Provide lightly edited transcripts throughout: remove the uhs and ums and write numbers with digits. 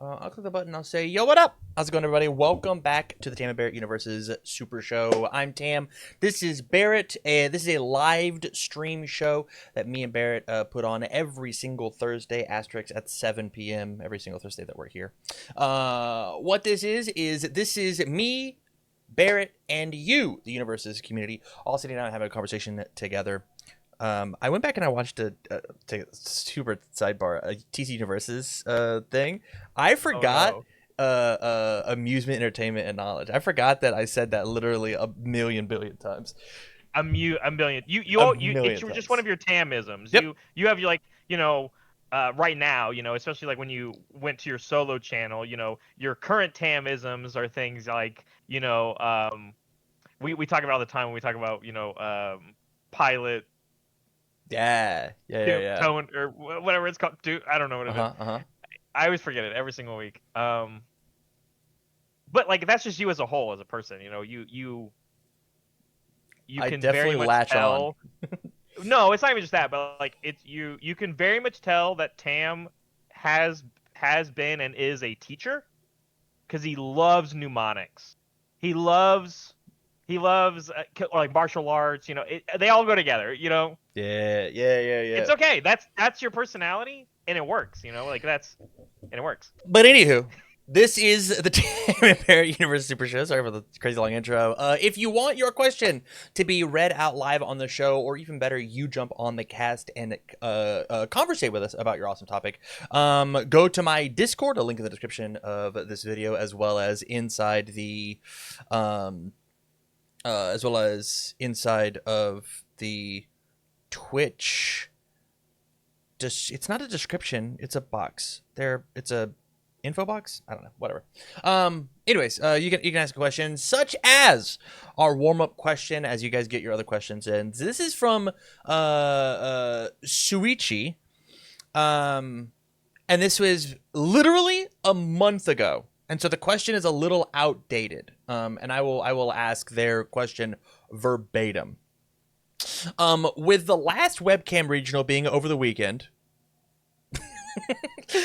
I'll click the button. I'll say, yo, what up? How's it going, everybody? Welcome back to the Tam and Barrett UniVersus Super Show. I'm Tam. This is Barrett, and this is a live stream show that me and Barrett put on every single Thursday, asterisk at 7 p.m. every single Thursday that we're here. What this is me, Barrett, and you, the UniVersus community, all sitting down and having a conversation together. I went back and I watched a super sidebar, a TC UniVersus thing. I forgot amusement, entertainment, and knowledge. I forgot that I said that literally a million billion times. A million. It's just one of your Tamisms. Yep. You have right now, especially like when you went to your solo channel, your current Tamisms are things like, we talk about all the time when we talk about, pilot. Yeah. Tone or whatever it's called. Dude, I don't know what it is. I always forget it every single week. But like that's just you as a whole, as a person. You can very much tell. No, it's not even just that, but like it's you can very much tll that Tam has been and is a teacher because he loves mnemonics. He loves like martial arts. They all go together. Yeah. It's okay. That's your personality, and it works. And it works. But anywho. This is the Tam and Barrett UniVersus Super Show. Sorry for the crazy long intro. If you want your question to be read out live on the show, or even better, you jump on the cast and conversate with us about your awesome topic, go to my Discord, a link in the description of this video, as well as inside of the Twitch. It's not a description; it's a box. It's a info box. I don't know. Whatever. Anyways, you can ask a question such as our warm up question as you guys get your other questions in. This is from Suichi, and this was literally a month ago. And so the question is a little outdated. And I will ask their question verbatim. With the last webcam regional being over the weekend,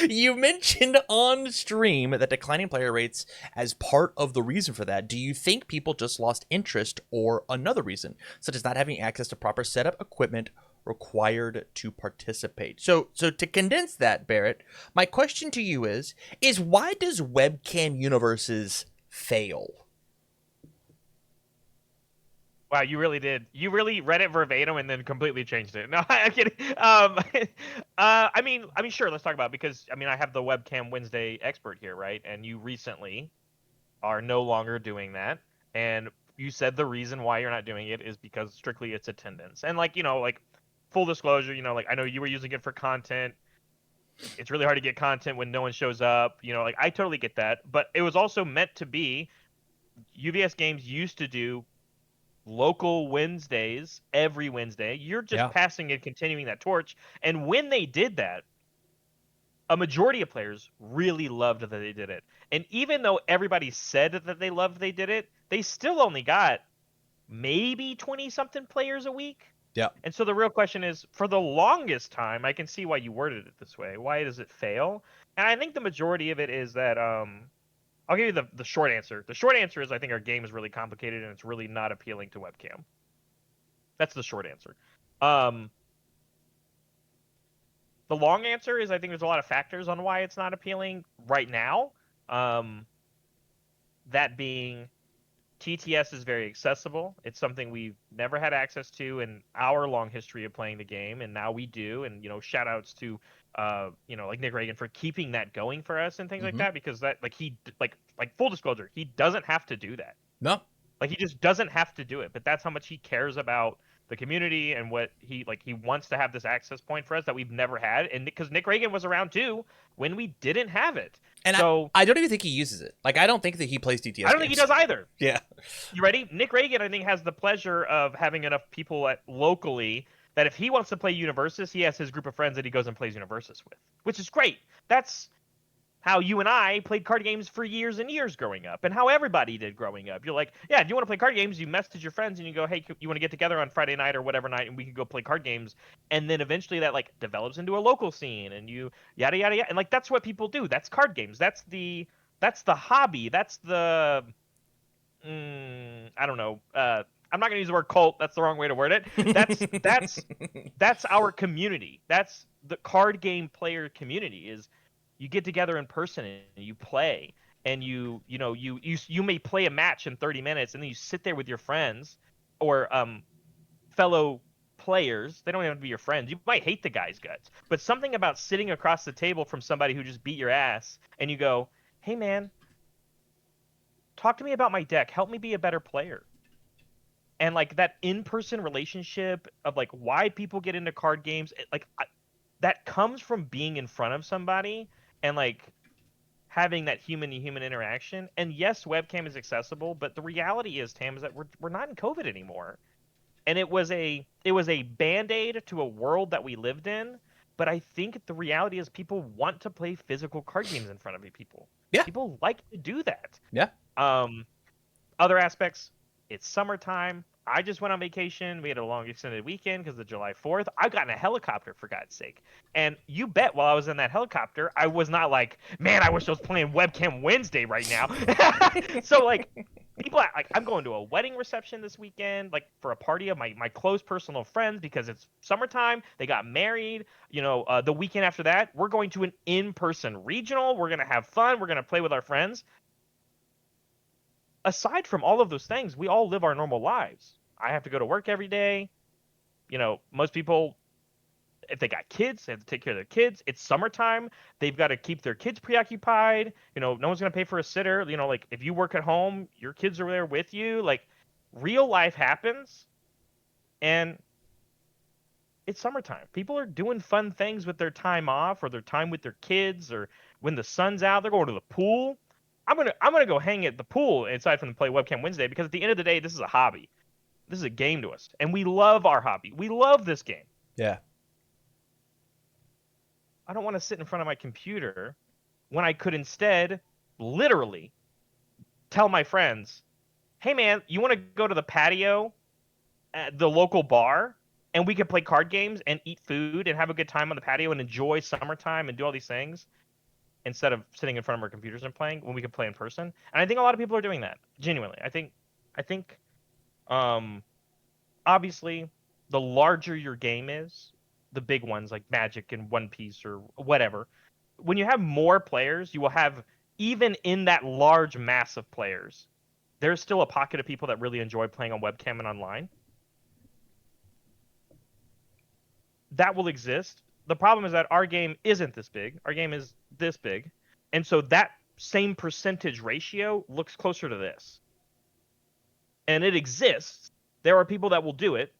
you mentioned on stream that declining player rates as part of the reason for that. Do you think people just lost interest, or another reason, such as not having access to proper setup equipment required to participate? So to condense that, Barrett, my question to you is why does webcam UniVersus fail? Wow, you really did. You really read it verbatim and then completely changed it. No, I'm kidding. I mean, sure. Let's talk about it because I have the Webcam Wednesday expert here, right? And you recently are no longer doing that, and you said the reason why you're not doing it is because strictly it's attendance. And like full disclosure, like I know you were using it for content. It's really hard to get content when no one shows up. I totally get that, but it was also meant to be. UVS Games used to do local Wednesdays every Wednesday. You're just passing and continuing that torch. And when they did that, a majority of players really loved that they did it. And even though everybody said that they loved they did it, they still only got maybe 20-something players a week. Yeah. And so the real question is, for the longest time, I can see why you worded it this way. Why does it fail? And I think the majority of it is that I'll give you the short answer. The short answer is I think our game is really complicated and it's really not appealing to webcam. That's the short answer. The long answer is I think there's a lot of factors on why it's not appealing right now. That being, TTS is very accessible. It's something we've never had access to in our long history of playing the game, and now we do. And shout outs to like Nick Reagan for keeping that going for us and things like that, because that he full disclosure, he doesn't have to do that. No. He just doesn't have to do it, but that's how much he cares about the community and what he wants to have this access point for us that we've never had. And because Nick Reagan was around too when we didn't have it. And so I don't even think he uses it. I don't think that he plays TTS. I don't think he does either. Yeah. You ready? Nick Reagan, I think, has the pleasure of having enough people locally that if he wants to play UniVersus, he has his group of friends that he goes and plays UniVersus with, which is great. That's how you and I played card games for years and years growing up, and how everybody did growing up. You're like, yeah, do you want to play card games? You message your friends and you go, hey, you want to get together on Friday night or whatever night, and we can go play card games. And then eventually that like develops into a local scene, and you yada yada yada, and like that's what people do. That's card games. That's the hobby. That's the I don't know. I'm not gonna use the word cult. That's the wrong way to word it. That's our community. That's the card game player community. Is you get together in person and you play, and you may play a match in 30 minutes, and then you sit there with your friends or fellow players. They don't even have to be your friends. You might hate the guy's guts, but something about sitting across the table from somebody who just beat your ass, and you go, "Hey man, talk to me about my deck. Help me be a better player." And like that in-person relationship of like why people get into card games, that comes from being in front of somebody and like having that human to human interaction. And yes, webcam is accessible, but the reality is, Tam, is that we're not in COVID anymore. And it was a band-aid to a world that we lived in. But I think the reality is people want to play physical card games in front of people. Yeah. People like to do that. Yeah. Um, Other aspects, it's summertime. I just went on vacation. We had a long extended weekend because of July 4th. I got in a helicopter, for God's sake. And you bet while I was in that helicopter, I was not like, man, I wish I was playing Webcam Wednesday right now. So, like, people, like, I'm going to a wedding reception this weekend, like, for a party of my close personal friends because it's summertime. They got married. The weekend after that, we're going to an in-person regional. We're going to have fun. We're going to play with our friends. Aside from all of those things, we all live our normal lives. I have to go to work every day. Most people, if they got kids, they have to take care of their kids. It's summertime. They've got to keep their kids preoccupied. No one's going to pay for a sitter. Like if you work at home, your kids are there with you. Like real life happens, and it's summertime. People are doing fun things with their time off or their time with their kids, or when the sun's out, they're going to the pool. I'm gonna go hang at the pool aside from the play webcam Wednesday, because at the end of the day, this is a hobby. This is a game to us, and we love our hobby. We love this game. Yeah. I don't want to sit in front of my computer when I could instead literally tell my friends, "Hey man, you want to go to the patio at the local bar and we can play card games and eat food and have a good time on the patio and enjoy summertime and do all these things?" Instead of sitting in front of our computers and playing when we could play in person. And I think a lot of people are doing that. Genuinely. I think um obviously the larger your game is, the big ones like Magic and One Piece or whatever, when you have more players, you will have, even in that large mass of players, there's still a pocket of people that really enjoy playing on webcam and online. That will exist. The problem is that our game isn't this big. Our game is this big. And so that same percentage ratio looks closer to this. And it exists. There are people that will do it.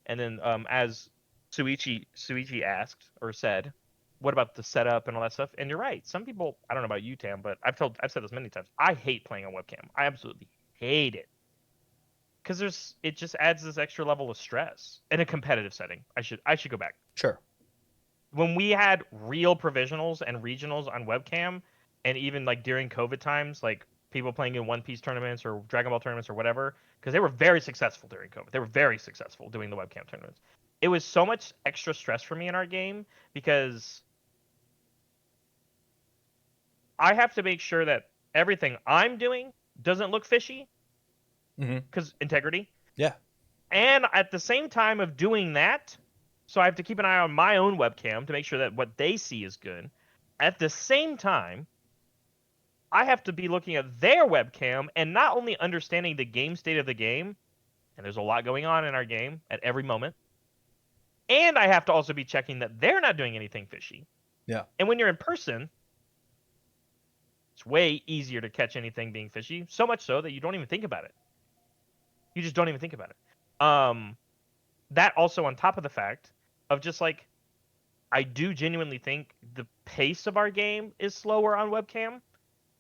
And then as Suichi asked or said, what about the setup and all that stuff? And you're right. Some people, I don't know about you, Tam, but I've said this many times. I hate playing on webcam. I absolutely hate it. Because it just adds this extra level of stress in a competitive setting. I should go back. Sure. When we had real provisionals and regionals on webcam, and even like during COVID times, like people playing in One Piece tournaments or Dragon Ball tournaments or whatever, because they were very successful during COVID. They were very successful doing the webcam tournaments. It was so much extra stress for me in our game because I have to make sure that everything I'm doing doesn't look fishy, because integrity. Yeah. And at the same time of doing that, so I have to keep an eye on my own webcam to make sure that what they see is good. At the same time, I have to be looking at their webcam and not only understanding the game state of the game, and there's a lot going on in our game at every moment, and I have to also be checking that they're not doing anything fishy. Yeah. And when you're in person, it's way easier to catch anything being fishy, so much so that you don't even think about it. You just don't even think about it. That also on top of the fact of just like, I do genuinely think the pace of our game is slower on webcam.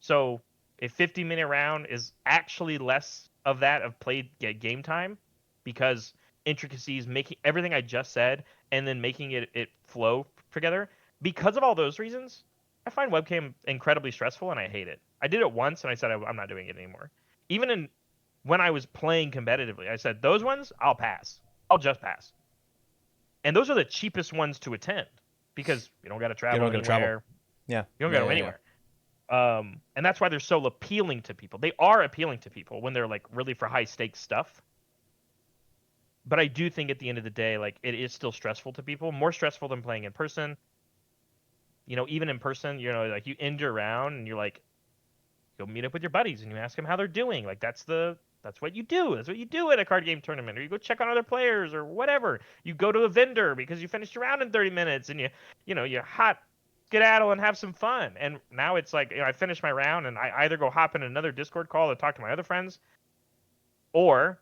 So a 50-minute round is actually less of that of played game time, because intricacies, making everything I just said and then making it flow together. Because of all those reasons, I find webcam incredibly stressful, and I hate it. I did it once, and I said I'm not doing it anymore. Even when I was playing competitively, I said those ones I'll pass. I'll just pass. And those are the cheapest ones to attend because you don't got to You travel don't got to travel. anywhere. Yeah. You don't Yeah, go yeah, yeah. anywhere. And that's why they're so appealing to people. They are appealing to people when they're like really for high stakes stuff. But I do think at the end of the day, like it is still stressful to people, more stressful than playing in person. You know, even in person, you know, like you end your round and you're like, go meet up with your buddies and you ask them how they're doing. Like that's what you do. That's what you do at a card game tournament, or you go check on other players or whatever. You go to a vendor because you finished your round in 30 minutes and you hot skedaddle and have some fun. And now it's like, I finish my round and I either go hop in another Discord call to talk to my other friends, or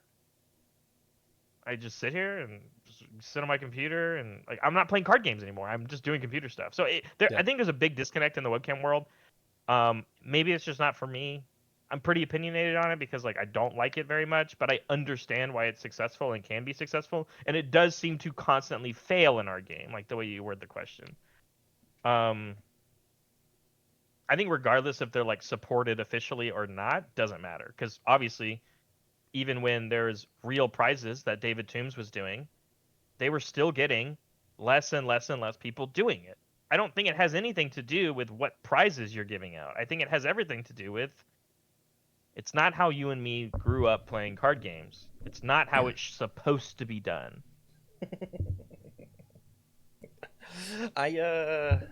I just sit here and just sit on my computer and like I'm not playing card games anymore. I'm just doing computer stuff. So Yeah. I think there's a big disconnect in the webcam world. Maybe it's just not for me. I'm pretty opinionated on it because like I don't like it very much, but I understand why it's successful and can be successful, and it does seem to constantly fail in our game, like the way you word the question. I think regardless if they're like supported officially or not, doesn't matter because obviously, even when there's real prizes that David Toombs was doing, they were still getting less and less and less people doing it. I don't think it has anything to do with what prizes you're giving out. I think it has everything to do with it's not how you and me grew up playing card games. It's not how it's supposed to be done. Man.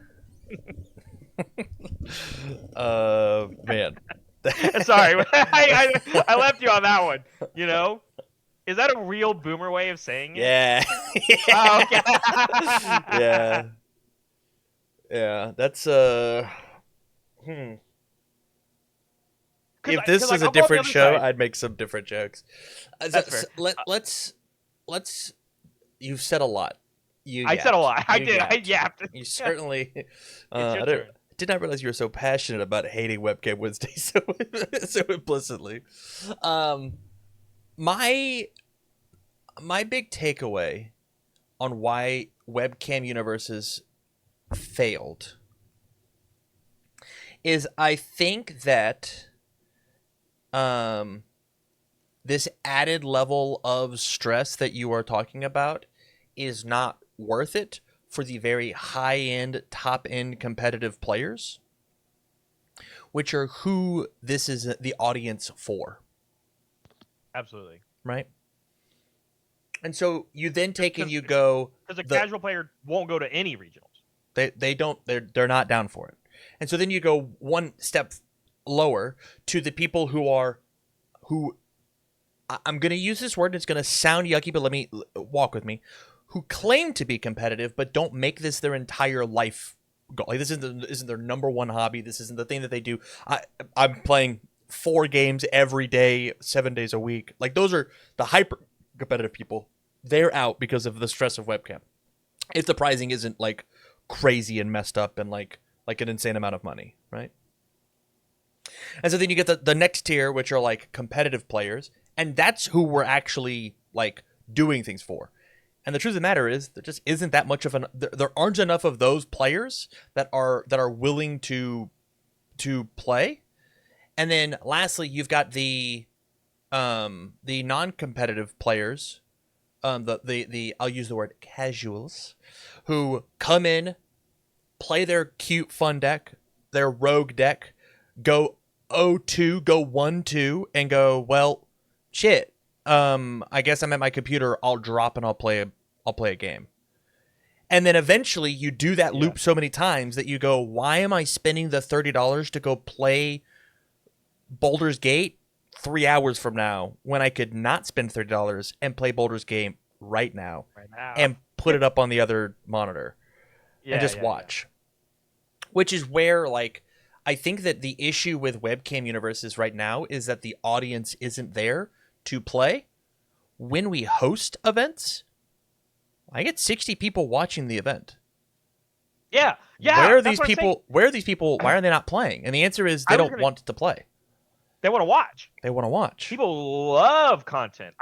Sorry, I left you on that one. You know, is that a real boomer way of saying it? Yeah. Oh, okay. Yeah. Yeah. That's If this was like, a I'll go on the different other show, side. I'd make some different jokes. That's fair. Let's. You've said a lot. You I said a lot. I did. I yapped. yapped. You certainly. It's your I turn. did not realize you were so passionate about hating Webcam Wednesday so implicitly. My big takeaway on why Webcam Universes failed is I think that this added level of stress that you are talking about is not worth it for the very high end, top end competitive players, which are who this is the audience for. Absolutely. Right? And so you then take and you go, because a casual player won't go to any regionals. They're not down for it. And so then you go one step lower to the people who I'm going to use this word, it's going to sound yucky, but let me walk with me, who claim to be competitive but don't make this their entire life goal. Like this isn't their number one hobby. This isn't the thing that they do. I'm playing 4 games every day, 7 days a week. Like those are the hyper competitive people. They're out because of the stress of webcam. If the pricing isn't like crazy and messed up and like an insane amount of money, right? And so then you get the next tier, which are like competitive players, and that's who we're actually like doing things for. And the truth of the matter is, there just isn't that much of there aren't enough of those players that are willing to play. And then lastly, you've got the non-competitive players, the I'll use the word casuals, who come in, play their cute fun deck, their rogue deck, go 0-2, go 1-2, and go, well, shit. I guess I'm at my computer. I'll drop and I'll play a game. And then eventually you do that loop so many times that you go, why am I spending the $30 to go play Baldur's Gate 3 hours from now when I could not spend $30 and play Baldur's Gate right now and put it up on the other monitor and just watch? Which is where, like, I think that the issue with Webcam Universes right now is that the audience isn't there to play. When we host events, I get 60 people watching the event. Yeah. Where are these people? Why are they not playing? And the answer is they don't want to play. They want to watch. They want to watch. People love content.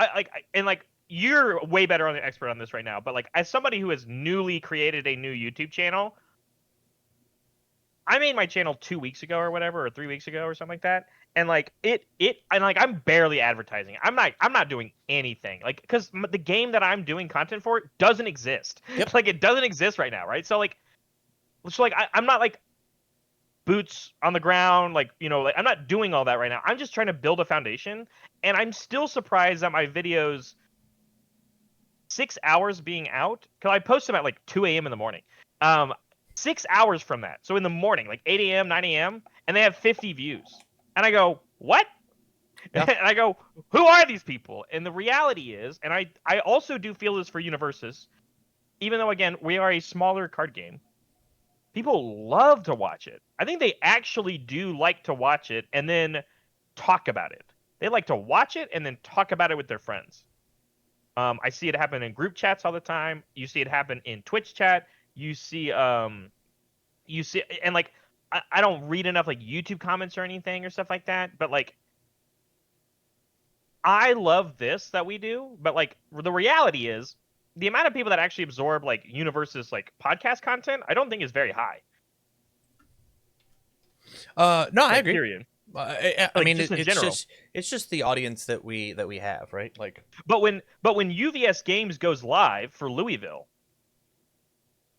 You're way better on the expert on this right now, but like as somebody who has newly created a new YouTube channel, I made my channel 2 weeks ago or whatever, or 3 weeks ago or something like that, and like and like I'm barely advertising. I'm not doing anything, like, because the game that I'm doing content for doesn't exist. Yep. Like, it doesn't exist right now, right? So I'm not like boots on the ground, like, like, I'm not doing all that right now. I'm just trying to build a foundation, and I'm still surprised that my videos 6 hours being out, because I post them at like 2 a.m. in the morning. 6 hours from that, so in the morning, like 8 a.m., 9 a.m., and they have 50 views. And I go, what? Yeah. And I go, who are these people? And the reality is, and I also do feel this for UniVersus, even though, again, we are a smaller card game, people love to watch it. I think they actually do like to watch it and then talk about it. They like to watch it and then talk about it with their friends. I see it happen in group chats all the time. You see it happen in Twitch chat. You see, and like, I don't read enough like YouTube comments or anything or stuff like that. But like, I love this that we do. But like, the reality is, the amount of people that actually absorb like UniVersus like podcast content, I don't think is very high. No, I Like, agree. period. I Like, mean, just in it's general. just the audience that we have, right? Like, But when UVS Games goes live for Louisville,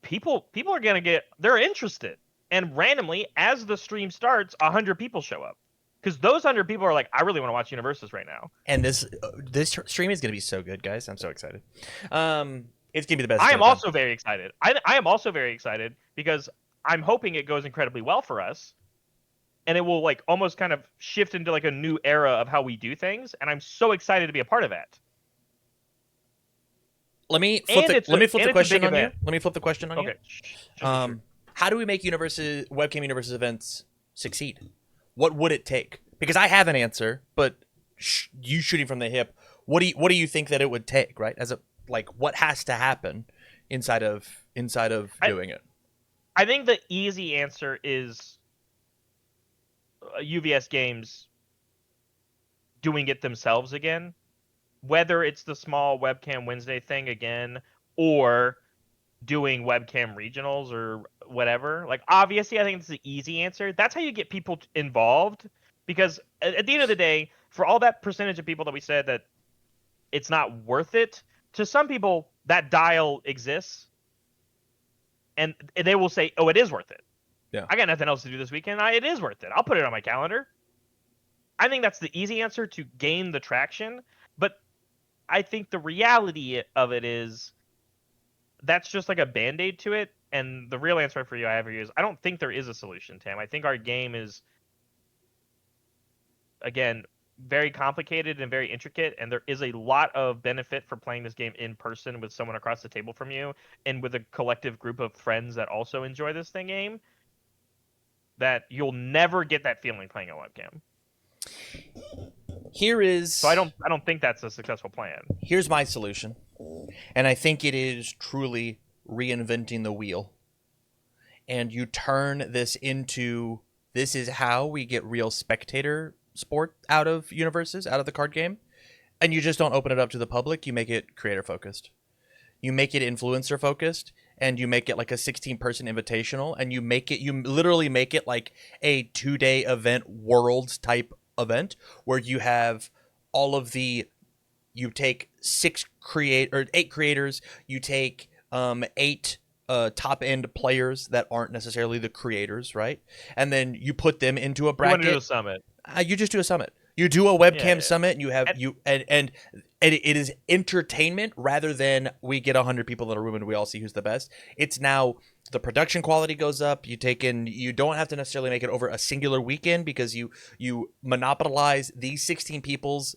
people are gonna they're interested, and randomly, as the stream starts, 100 people show up, because those 100 people are like, I really want to watch UniVersus right now. and this stream is gonna be so good, guys. I'm so excited. It's gonna be the best. I it's am ever done. also very excited. I am also very excited because I'm hoping it goes incredibly well for us, and it will like almost kind of shift into like a new era of how we do things, and I'm so excited to be a part of that. Let me flip And the question on you. event. Let me flip the question on Okay. you. Sure. How do we make webcam UniVersus events succeed? What would it take? Because I have an answer, but you shooting from the hip, what do you think that it would take, right? As a, like, what has to happen inside of doing it? I think the easy answer is UVS Games doing it themselves again, whether it's the small webcam Wednesday thing again, or doing webcam regionals or whatever. Like, obviously, I think it's the easy answer. That's how you get people involved, because at the end of the day, for all that percentage of people that we said that it's not worth it, to some people that dial exists, and they will say, oh, it is worth it. Yeah. I got nothing else to do this weekend. It is worth it. I'll put it on my calendar. I think that's the easy answer to gain the traction. But I think the reality of it is that's just like a Band-Aid to it. And the real answer for you I have for you is, I don't think there is a solution, Tam. I think our game is, again, very complicated and very intricate, and there is a lot of benefit for playing this game in person with someone across the table from you, and with a collective group of friends that also enjoy this game, that you'll never get that feeling playing a webcam. So I don't think that's a successful plan. Here's my solution, and I think it is truly reinventing the wheel. And you turn this into, this is how we get real spectator sport out of UniVersus, out of the card game. And you just don't open it up to the public. You make it creator focused. You make it influencer focused, and you make it like a 16-person invitational, and you literally make it like a 2-day event, worlds type event, where you have all of you take 8 creators, you take 8 top end players that aren't necessarily the creators, right? And then you put them into a bracket. You want to do a summit? You just do a summit. You do a webcam summit, and you have and it is entertainment rather than we get 100 people in a room and we all see who's the best. It's now the production quality goes up. You don't have to necessarily make it over a singular weekend, because you monopolize these 16 people's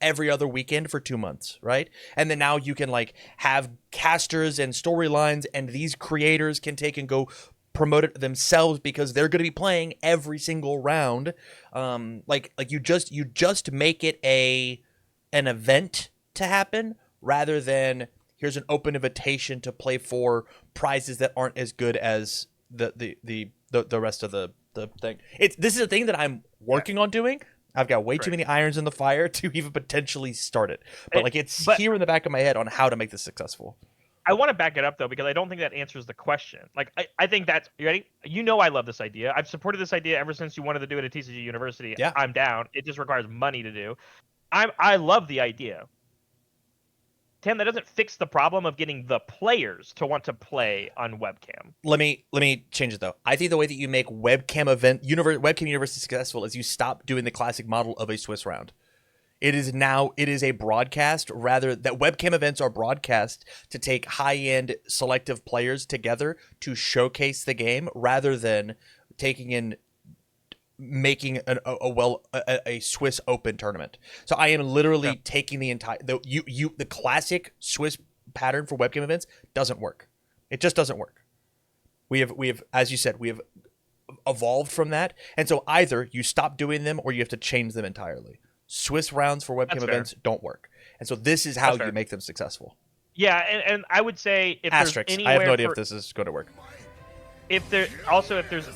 every other weekend for 2 months, right? And then now you can like have casters and storylines, and these creators can take and go promote it themselves, because they're going to be playing every single round. Like you just make it an event to happen, rather than here's an open invitation to play for prizes that aren't as good as the rest of the thing. This is a thing that I'm working on doing. I've got way too many irons in the fire to even potentially start it. But like, it's here in the back of my head on how to make this successful. I want to back it up though, because I don't think that answers the question. Like, I think that's, you ready? You know, I love this idea. I've supported this idea ever since you wanted to do it at TCG University. Yeah. I'm down. It just requires money to do. I love the idea. Tim, that doesn't fix the problem of getting the players to want to play on webcam. Let me change it though. I think the way that you make webcam university successful is you stop doing the classic model of a Swiss round. It is a broadcast, rather that webcam events are broadcast to take high-end selective players together to showcase the game, rather than making a Swiss Open tournament. So I am literally taking the entire the classic Swiss pattern for webcam events doesn't work. It just doesn't work. We have, as you said, we have evolved from that, and so either you stop doing them or you have to change them entirely. Swiss rounds for webcam events don't work, and so this is how you make them successful. Yeah, and I would say if asterisks. There's anywhere I have no idea if this is going to work. If there's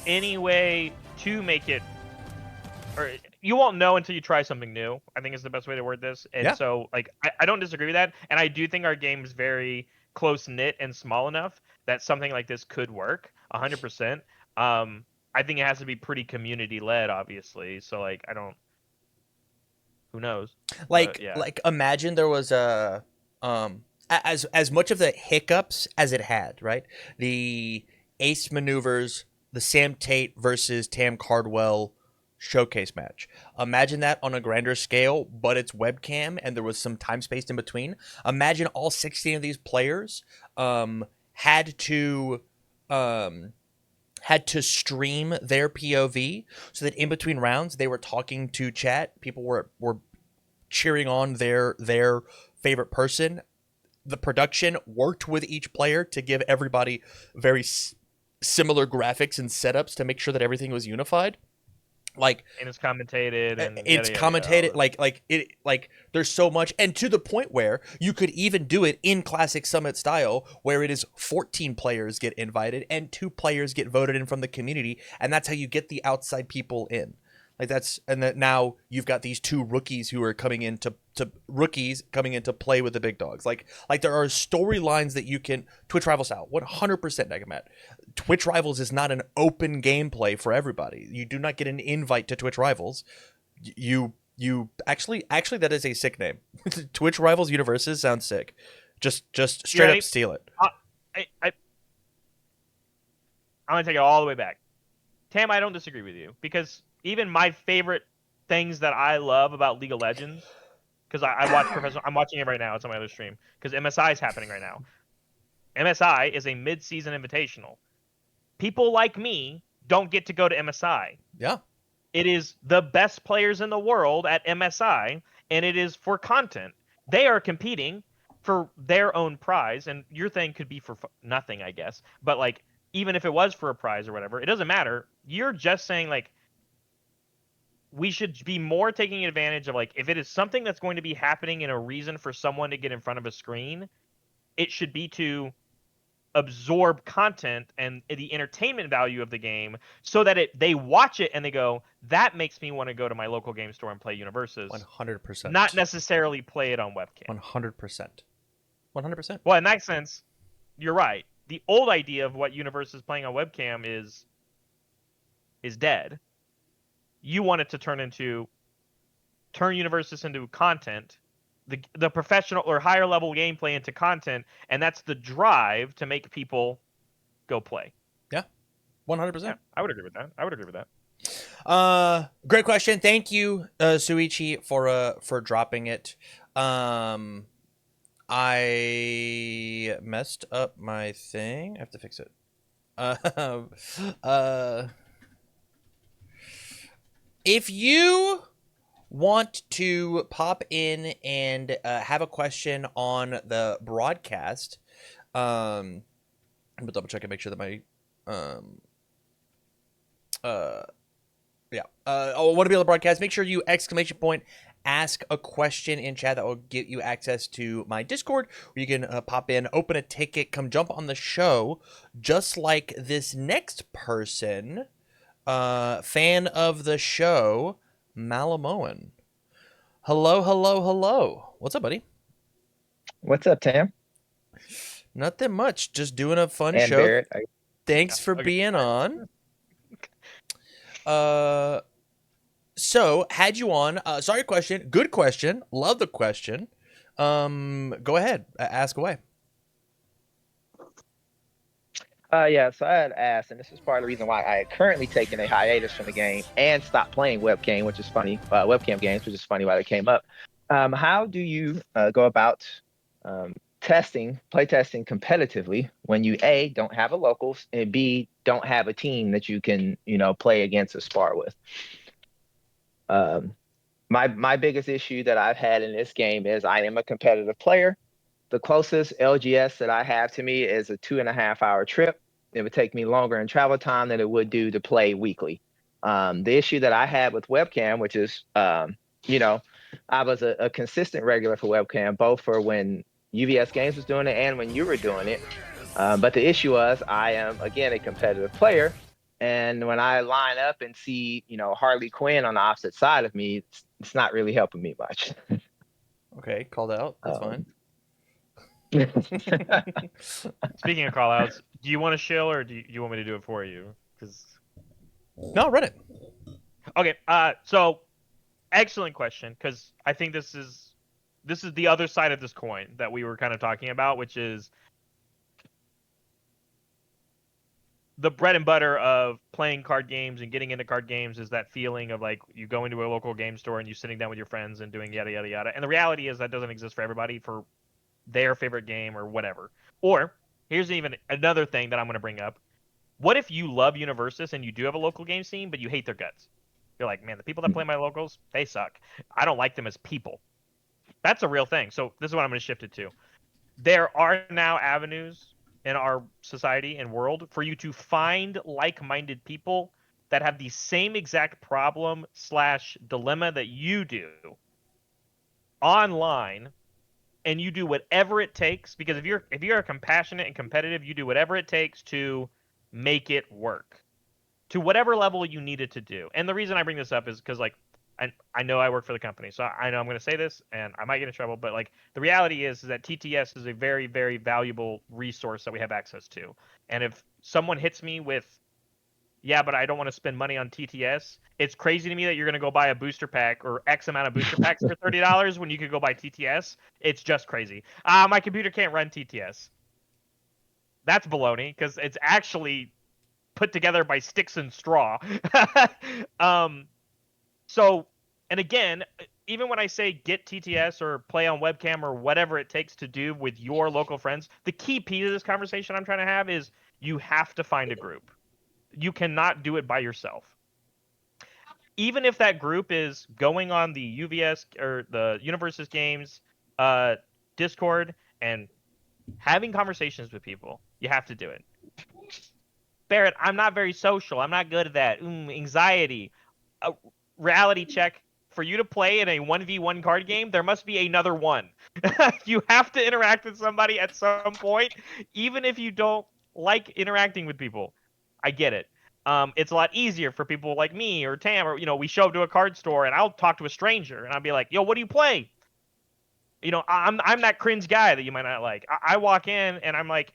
any way to make it, or you won't know until you try something new, I think is the best way to word this. And so, like, I don't disagree with that, and I do think our game is very close knit and small enough that something like this could work 100%. I think it has to be pretty community led, obviously. So, like, who knows? Like imagine there was as much of the hiccups as it had, right? The ace maneuvers, the Sam Tate versus TamCardwell showcase match. Imagine that on a grander scale, but it's webcam and there was some time spaced in between. Imagine all 16 of these players had to stream their POV so that in between rounds they were talking to chat. People were cheering on their favorite person. The production worked with each player to give everybody very similar graphics and setups to make sure that everything was unified. Like, and it's commentated, and it's commentated. Like there's so much, and to the point where you could even do it in classic Summit style, where it is 14 players get invited and 2 players get voted in from the community, and that's how you get the outside people in. Like and that now you've got these 2 rookies who are coming in to play with the big dogs. Like there are storylines that you can Twitch Rivals style 100% Negamat. Twitch Rivals is not an open gameplay for everybody. You do not get an invite to Twitch Rivals. You actually that is a sick name. Twitch Rivals UniVersus sounds sick. Just straight up steal it. I'm gonna take it all the way back. Tam, I don't disagree with you, because even my favorite things that I love about League of Legends, because I watch professional, I'm watching it right now. It's on my other stream because MSI is happening right now. MSI is a mid-season invitational. People like me don't get to go to MSI. Yeah. It is the best players in the world at MSI, and it is for content. They are competing for their own prize, and your thing could be for nothing, I guess. But, like, even if it was for a prize or whatever, it doesn't matter. You're just saying, like, we should be more taking advantage of, like, if it is something that's going to be happening in a reason for someone to get in front of a screen, it should be to absorb content and the entertainment value of the game, so that they watch it and they go, that makes me want to go to my local game store and play UniVersus. 100%. Not necessarily play it on webcam. 100%. 100%. Well, in that sense, you're right. The old idea of what UniVersus playing on webcam is dead. You want it to turn UniVersus into content, the professional or higher level gameplay into content, and that's the drive to make people go play. Yeah, 100%. Yeah, I would agree with that. Great question. Thank you, Suichi, for dropping it. I messed up my thing. I have to fix it. If you want to pop in and have a question on the broadcast, I'm gonna double check and make sure that my I want to be on the broadcast. Make sure you ! Ask a question in chat. That will get you access to my Discord, where you can pop in, open a ticket, come jump on the show, just like this next person. Fan of the show, Malamoan. Hello. What's up, buddy? What's up, Tam? Nothing much. Just doing a fun And show. Barrett. Thanks for Okay. being on. Uh, so had you on. Sorry, question. Good question. Love the question. Go ahead. Ask away. Yeah, so I had asked, and this is part of the reason why I had currently taken a hiatus from the game and stopped playing which is funny, webcam games, which is funny why they came up. How do you go about play testing competitively when you A, don't have a locals, and B, don't have a team that you can, play against or spar with? Um, my biggest issue that I've had in this game is I am a competitive player. The closest LGS that I have to me is a 2.5 hour trip. It would take me longer in travel time than it would do to play weekly. The issue that I had with webcam, which is, you know, I was a consistent regular for webcam, both for when UVS Games was doing it and when you were doing it. But the issue was I am, again, a competitive player. And when I line up and see, Harley Quinn on the opposite side of me, it's not really helping me much. Okay, called out. That's fine. Um, Speaking of callouts, do you want to shill or do you want me to do it for you? Because No, run it. okay, so excellent question because I think this is the other side of this coin that we were kind of talking about, which is the bread and butter of playing card games and getting into card games is that feeling of like you go into a local game store and you sitting down with your friends and doing yada yada yada. And the reality is that doesn't exist for everybody for their favorite game or whatever. Or here's even another thing that I'm going to bring up. What if you love UniVersus and you do have a local game scene, but you hate their guts? You're like, man, the people that play my locals, they suck. I don't like them as people. That's a real thing. So this is what I'm going to shift it to. There are now avenues in our society and world for you to find like-minded people that have the same exact problem slash dilemma that you do online, and you do whatever it takes, because if you're compassionate and competitive, you do whatever it takes to make it work to whatever level you need it to do. And the reason I bring this up is because like I know I work for the company, so I know I'm going to say this and I might get in trouble, but like the reality is that TTS is a very, very valuable resource that we have access to. And if someone hits me with, yeah, but I don't want to spend money on TTS, it's crazy to me that you're going to go buy a booster pack or X amount of booster packs for $30 when you could go buy TTS. It's just crazy. My computer can't run TTS. That's baloney because it's actually put together by sticks and straw. um, so, and again, even when I say get TTS or play on webcam or whatever it takes to do with your local friends, the key piece of this conversation I'm trying to have is you have to find a group. You cannot do it by yourself. Even if that group is going on the UVS or the UniVersus Games uh, Discord and having conversations with people, you have to do it. Barrett, I'm not very social. I'm not good at that. Anxiety. A reality check. For you to play in a 1v1 card game, there must be another one. You have to interact with somebody at some point, even if you don't like interacting with people. I get it. It's a lot easier for people like me or Tam, or we show up to a card store and I'll talk to a stranger and I'll be like, "Yo, what do you play?" I'm that cringe guy that you might not like. I walk in and I'm like,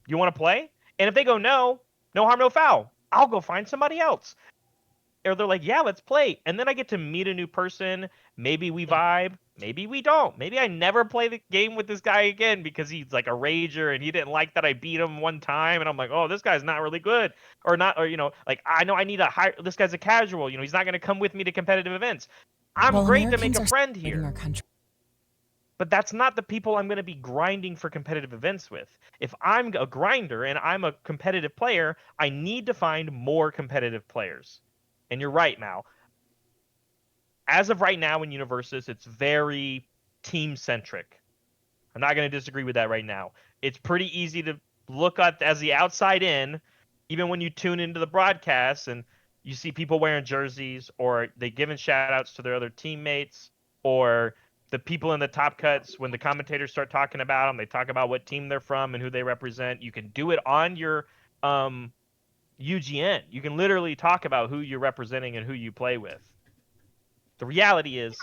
"You want to play?" And if they go no, no harm, no foul. I'll go find somebody else. Or they're like, yeah, let's play. And then I get to meet a new person. Maybe we vibe. Maybe we don't. Maybe I never play the game with this guy again because he's like a rager and he didn't like that I beat him one time. And I'm like, oh, this guy's not really good. Or not, or, like, I know I need a high, this guy's a casual. He's not going to come with me to competitive events. I'm While great to make Americans a are friend celebrating our here. country. But that's not the people I'm going to be grinding for competitive events with. If I'm a grinder and I'm a competitive player, I need to find more competitive players. And you're right, Mal. As of right now in UniVersus, it's very team centric. I'm not going to disagree with that right now. It's pretty easy to look at as the outside in, even when you tune into the broadcast and you see people wearing jerseys or they giving shout outs to their other teammates or the people in the top cuts when the commentators start talking about them, they talk about what team they're from and who they represent. You can do it on your UGN. You can literally talk about who you're representing and who you play with. The reality is,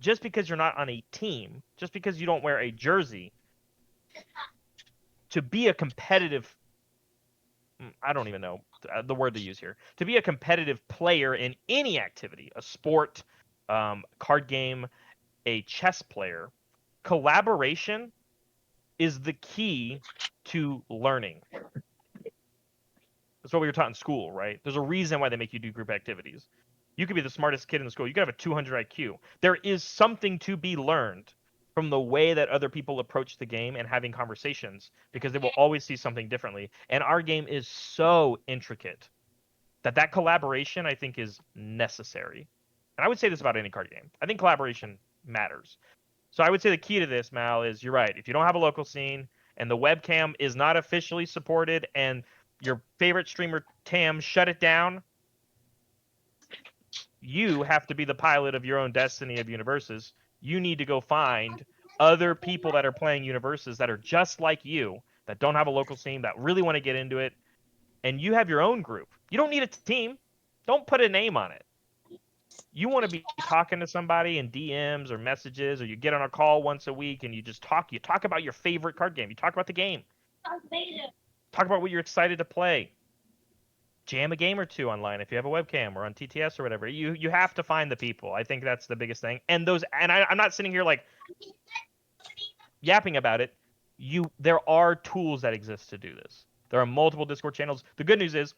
just because you're not on a team, just because you don't wear a jersey, to be a competitive, I don't even know the word to use here, to be a competitive player in any activity, a sport, card game, a chess player, collaboration is the key to learning. That's what we were taught in school, right? There's a reason why they make you do group activities. You could be the smartest kid in the school. You could have a 200 IQ. There is something to be learned from the way that other people approach the game and having conversations, because they will always see something differently. And our game is so intricate that collaboration, I think, is necessary. And I would say this about any card game. I think collaboration matters. So I would say the key to this, Mal, is you're right. If you don't have a local scene and the webcam is not officially supported and your favorite streamer, Tam, shut it down, you have to be the pilot of your own destiny of UniVersus. You need to go find other people that are playing UniVersus that are just like you, that don't have a local scene, that really want to get into it, and you have your own group. You don't need a team. Don't put a name on it. You want to be talking to somebody in DMs or messages, or you get on a call once a week and you just talk. You talk about your favorite card game. You talk about the game. Talk about what you're excited to play. Jam a game or two online if you have a webcam or on TTS or whatever. You have to find the people. I think that's the biggest thing. And I'm not sitting here like yapping about it. There are tools that exist to do this. There are multiple Discord channels. The good news is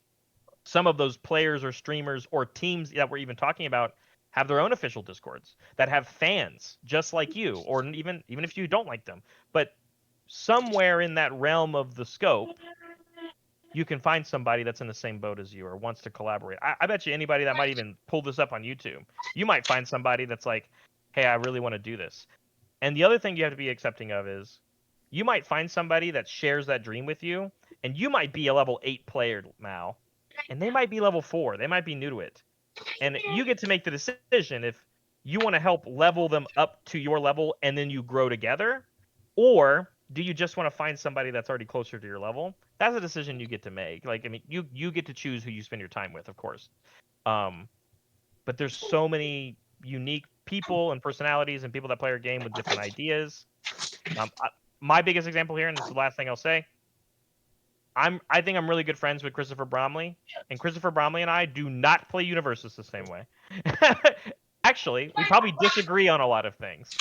some of those players or streamers or teams that we're even talking about have their own official Discords that have fans just like you, or even if you don't like them. But somewhere in that realm of the scope, you can find somebody that's in the same boat as you or wants to collaborate. I bet you anybody that might even pull this up on YouTube, you might find somebody that's like, hey, I really want to do this. And the other thing you have to be accepting of is you might find somebody that shares that dream with you, and you might be a level 8 player now, and they might be level 4. They might be new to it. And you get to make the decision if you want to help level them up to your level and then you grow together, or do you just want to find somebody that's already closer to your level? That's a decision you get to make. Like, I mean, you get to choose who you spend your time with, of course. But there's so many unique people and personalities and people that play our game with different ideas. My biggest example here, and this is the last thing I'll say, I think I'm really good friends with Christopher Bromley, and Christopher Bromley and I do not play UniVersus the same way. Actually, we probably disagree on a lot of things,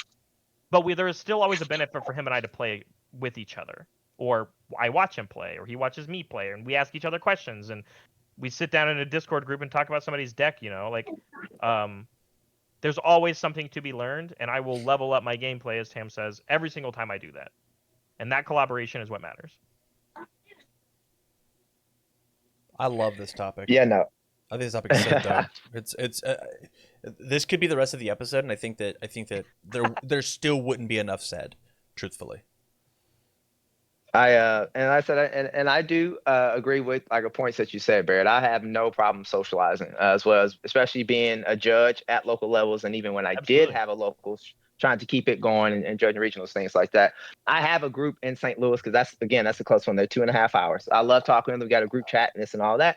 but there is still always a benefit for him and I to play with each other. Or I watch him play, or he watches me play, and we ask each other questions, and we sit down in a Discord group and talk about somebody's deck. There's always something to be learned, and I will level up my gameplay, as Tam says, every single time I do that. And that collaboration is what matters. I love this topic. Yeah, no. I think this topic is so dope. It's this could be the rest of the episode, and I think that there still wouldn't be enough said, truthfully. I do agree with like the points that you said, Barrett. I have no problem socializing as well, as especially being a judge at local levels, and even when I Absolutely. did have a local, trying to keep it going and judging regionals, things like that. I have a group in St. Louis because that's a close one. They're 2.5 hours. I love talking to them. We got a group chat and this and all that.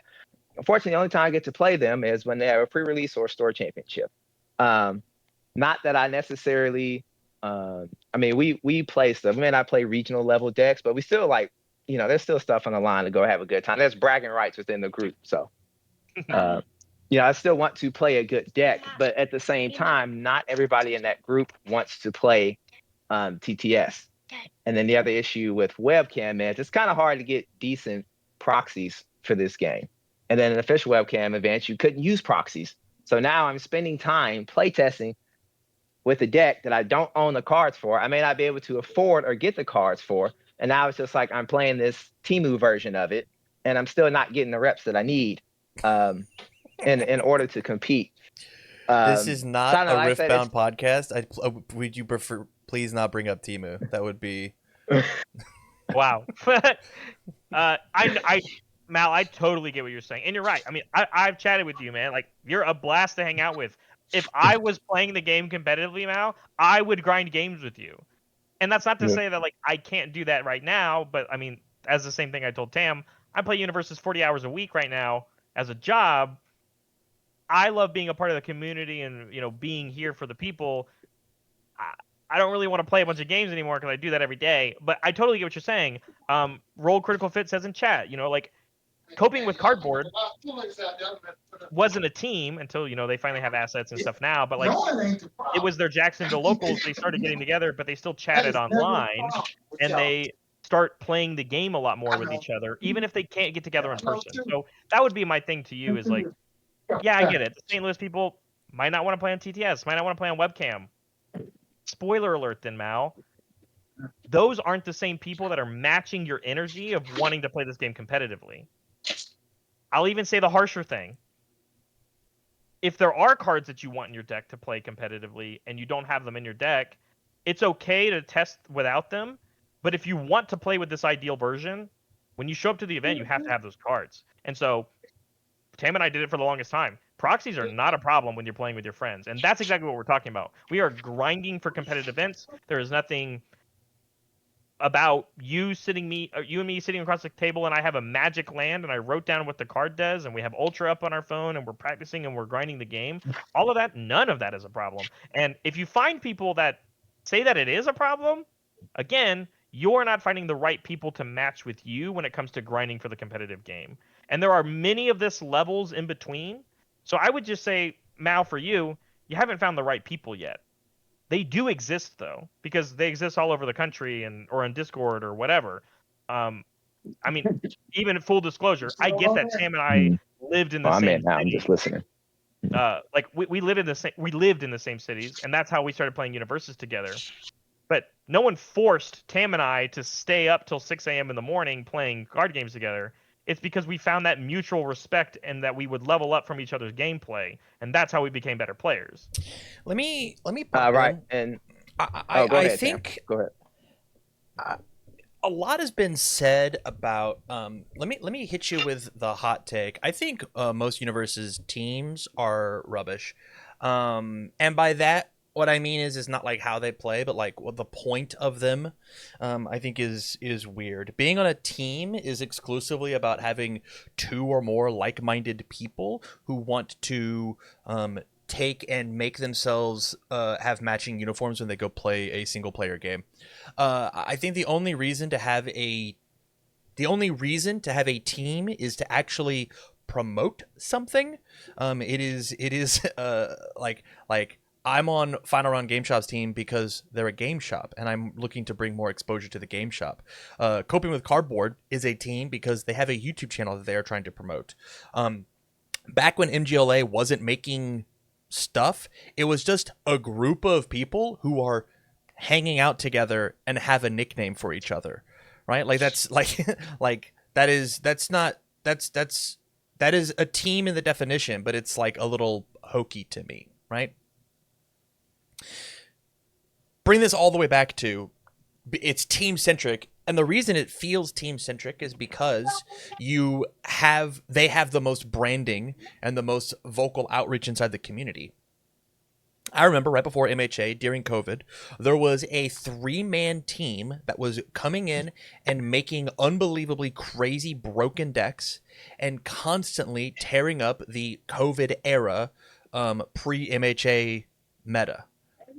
Unfortunately, the only time I get to play them is when they have a pre-release or a store championship. Not that I necessarily. I mean, we play stuff. We may not play regional level decks, but we still there's still stuff on the line to go have a good time. There's bragging rights within the group. So, I still want to play a good deck, but at the same time, not everybody in that group wants to play TTS. And then the other issue with webcam is it's kind of hard to get decent proxies for this game. And then an official webcam event, you couldn't use proxies. So now I'm spending time playtesting with a deck that I don't own the cards for. I may not be able to afford or get the cards for. And now it's just like I'm playing this Temu version of it, and I'm still not getting the reps that I need in order to compete. This is not a Riftbound podcast. Would you prefer please not bring up Temu? That would be Wow. Mal, I totally get what you're saying, and you're right. I mean, I've chatted with you, man. Like, you're a blast to hang out with. If I was playing the game competitively, Mal, I would grind games with you. And that's not to say that like I can't do that right now, but I mean, as the same thing I told Tam, I play UniVersus 40 hours a week right now as a job. I love being a part of the community and being here for the people. I don't really want to play a bunch of games anymore because I do that every day. But I totally get what you're saying. Roll Critical Fit says in chat, like coping with cardboard wasn't a team until they finally have assets and stuff now. But like it was their Jacksonville locals. They started getting together, but they still chatted online, and they start playing the game a lot more with each other, even if they can't get together in person. So that would be my thing to you is like, yeah, I get it. The St. Louis people might not want to play on TTS, might not want to play on webcam. Spoiler alert, then Mal. Those aren't the same people that are matching your energy of wanting to play this game competitively. I'll even say the harsher thing. If there are cards that you want in your deck to play competitively and you don't have them in your deck, it's okay to test without them. But if you want to play with this ideal version, when you show up to the event, you have to have those cards. And so Tam and I did it for the longest time. Proxies are not a problem when you're playing with your friends. And that's exactly what we're talking about. We are grinding for competitive events. There is nothing about you and me sitting across the table, and I have a magic land and I wrote down what the card does, and we have Ultra up on our phone and we're practicing and we're grinding the game. All of that, none of that is a problem. And if you find people that say that it is a problem, again, you're not finding the right people to match with you when it comes to grinding for the competitive game. And there are many of this levels in between. So I would just say, Mal, for you haven't found the right people yet. They do exist though, because they exist all over the country or in Discord or whatever. I mean, even full disclosure, I get that Sam and I lived in the same city. I'm just listening. Like we lived in the same cities, and that's how we started playing UniVersus together. But no one forced Tam and I to stay up till 6 a.m. in the morning playing card games together. It's because we found that mutual respect and that we would level up from each other's gameplay, and that's how we became better players. Let me right, and go ahead, I think Tam. Go ahead. A lot has been said about let me hit you with the hot take. I think most UniVersus teams are rubbish. And by that what I mean is not like how they play, but like what the point of them, I think is weird. Being on a team is exclusively about having two or more like-minded people who want to take and make themselves have matching uniforms when they go play a single-player game. I think the only reason to have a team is to actually promote something. It is like I'm on Final Round Game Shop's team because they're a game shop, and I'm looking to bring more exposure to the game shop. Coping with Cardboard is a team because they have a YouTube channel that they are trying to promote. Back when MGLA wasn't making stuff, it was just a group of people who are hanging out together and have a nickname for each other, right? Like that's like that is a team in the definition, but it's like a little hokey to me, right? Bring this all the way back to it's team centric, and the reason it feels team centric is because they have the most branding and the most vocal outreach inside the community. I remember right before MHA during COVID, there was a 3-man team that was coming in and making unbelievably crazy broken decks and constantly tearing up the COVID era pre-MHA meta.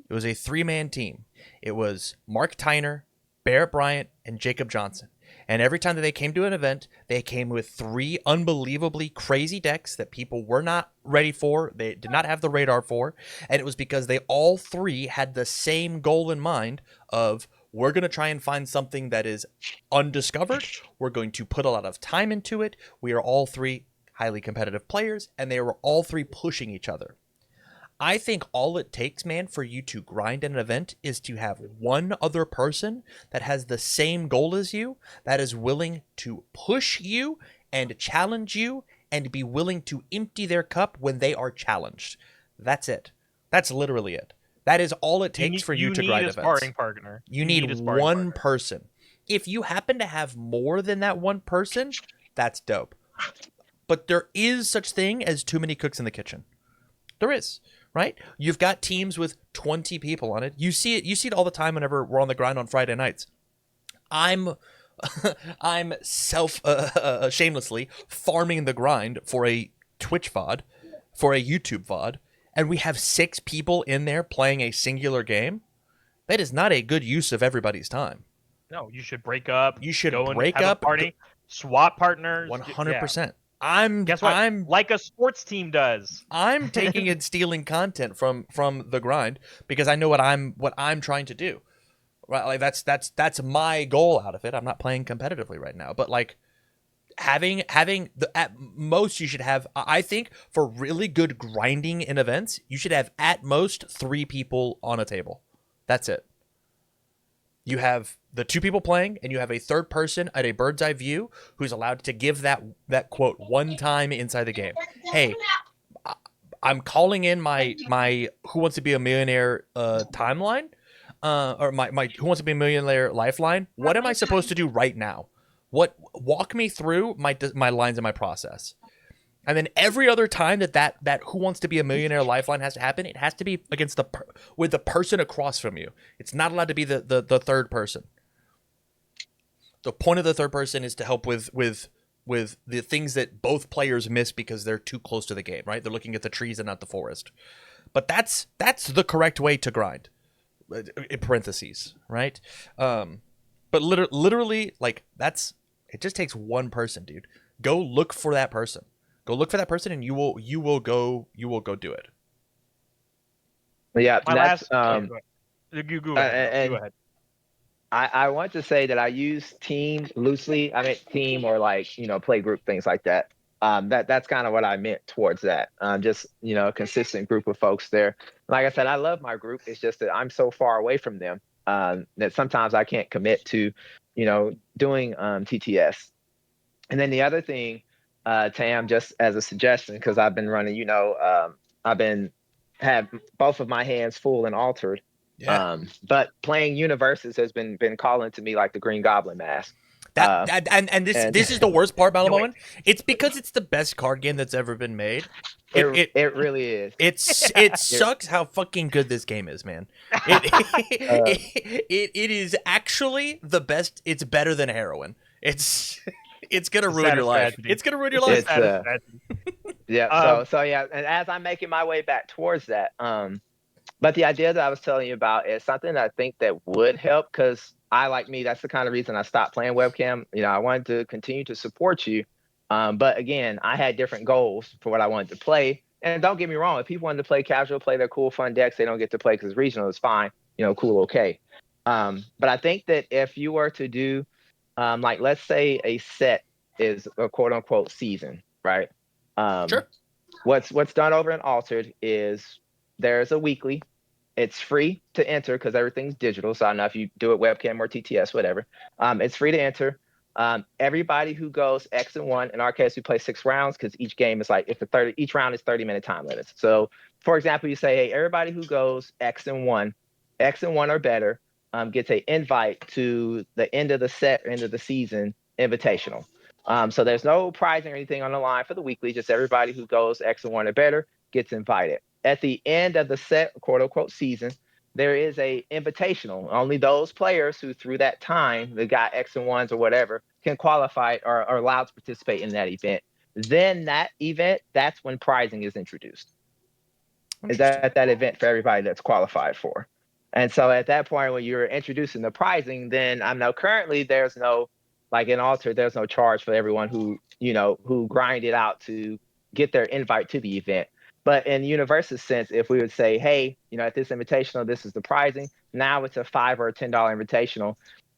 It was a 3-man team. It was Mark Tyner, Barrett Bryant, and Jacob Johnson. And every time that they came to an event, they came with 3 unbelievably crazy decks that people were not ready for. They did not have the radar for. And it was because they all 3 had the same goal in mind of, we're going to try and find something that is undiscovered. We're going to put a lot of time into it. We are all 3 highly competitive players, and they were all 3 pushing each other. I think all it takes, man, for you to grind an event is to have one other person that has the same goal as you, that is willing to push you and challenge you and be willing to empty their cup when they are challenged. That's it. That's literally it. That is all it takes for you to grind events. You need a sparring partner. You need one person. If you happen to have more than that one person, that's dope. But there is such thing as too many cooks in the kitchen. There is. Right? You've got teams with 20 people on it. You see it all the time whenever we're on the grind on Friday nights. I'm shamelessly farming the grind for a Twitch VOD, for a YouTube VOD, and we have 6 people in there playing a singular game. That is not a good use of everybody's time. No, you should break up. You should go and break have up a party, swap partners. Yeah. 100%. Guess what? I'm Like a sports team does. I'm taking and stealing content from the grind because I know what I'm trying to do. Right? Like that's my goal out of it. I'm not playing competitively right now, but like having the at most you should have, I think, for really good grinding in events, you should have at most 3 people on a table. That's it. You have the 2 people playing, and you have a third person at a bird's eye view who's allowed to give that quote one time inside the game. Hey, I'm calling in my Who Wants to Be a Millionaire timeline, or my Who Wants to Be a Millionaire lifeline. What am I supposed to do right now? Walk me through my lines and my process. And then every other time that Who Wants to Be a Millionaire lifeline has to happen, it has to be against with the person across from you. It's not allowed to be the third person. The point of the third person is to help with the things that both players miss because they're too close to the game, right? They're looking at the trees and not the forest. But that's the correct way to grind, in parentheses, right? But literally, like, it just takes one person, dude. Go look for that person. Go look for that person, and you will go do it. Yeah, My that's last. You go ahead. Go ahead. I want to say that I use team loosely. I meant team or like, play group, things like that. That's kind of what I meant towards that. Just, a consistent group of folks there. Like I said, I love my group. It's just that I'm so far away from them that sometimes I can't commit to, doing TTS. And then the other thing, Tam, just as a suggestion, because I've been running, I've been had both of my hands full and altered. Yeah. But playing UniVersus has been calling to me like the Green Goblin mask. This is the worst part about the moment. It's because it's the best card game that's ever been made. It really is. It sucks how fucking good this game is, man. It is actually the best. It's better than heroin. It's gonna ruin your life. It's gonna ruin your life. Yeah. So yeah, and as I'm making my way back towards that, but the idea that I was telling you about is something that I think that would help, because like me, that's the kind of reason I stopped playing webcam. I wanted to continue to support you. But again, I had different goals for what I wanted to play. And don't get me wrong, if people wanted to play casual, play their cool, fun decks, they don't get to play because regional is fine. Cool, okay. But I think that if you were to do, like, let's say a set is a quote unquote season, right? Sure. What's done over in Altered is there's a weekly. It's free to enter because everything's digital. So I don't know if you do it webcam or TTS, whatever. It's free to enter. Everybody who goes X and 1, in our case, we play 6 rounds because each game is like, each round is 30-minute time limits. So, for example, you say, hey, everybody who goes X and 1 or better gets an invite to the end of the set, end of the season invitational. So there's no pricing or anything on the line for the weekly. Just everybody who goes X and 1 or better gets invited. At the end of the set, quote unquote, season, there is a invitational. Only those players who, through that time, they got X and 1s or whatever, can qualify or are allowed to participate in that event. Then that event, that's when prizing is introduced. Is that event for everybody that's qualified for? And so at that point, when you're introducing the prizing, then I know currently there's no, like in Alter, there's no charge for everyone who grinded out to get their invite to the event. But in UniVersus sense, if we would say, hey, at this invitational, this is the prizing. Now it's a $5 or a $10 invitational.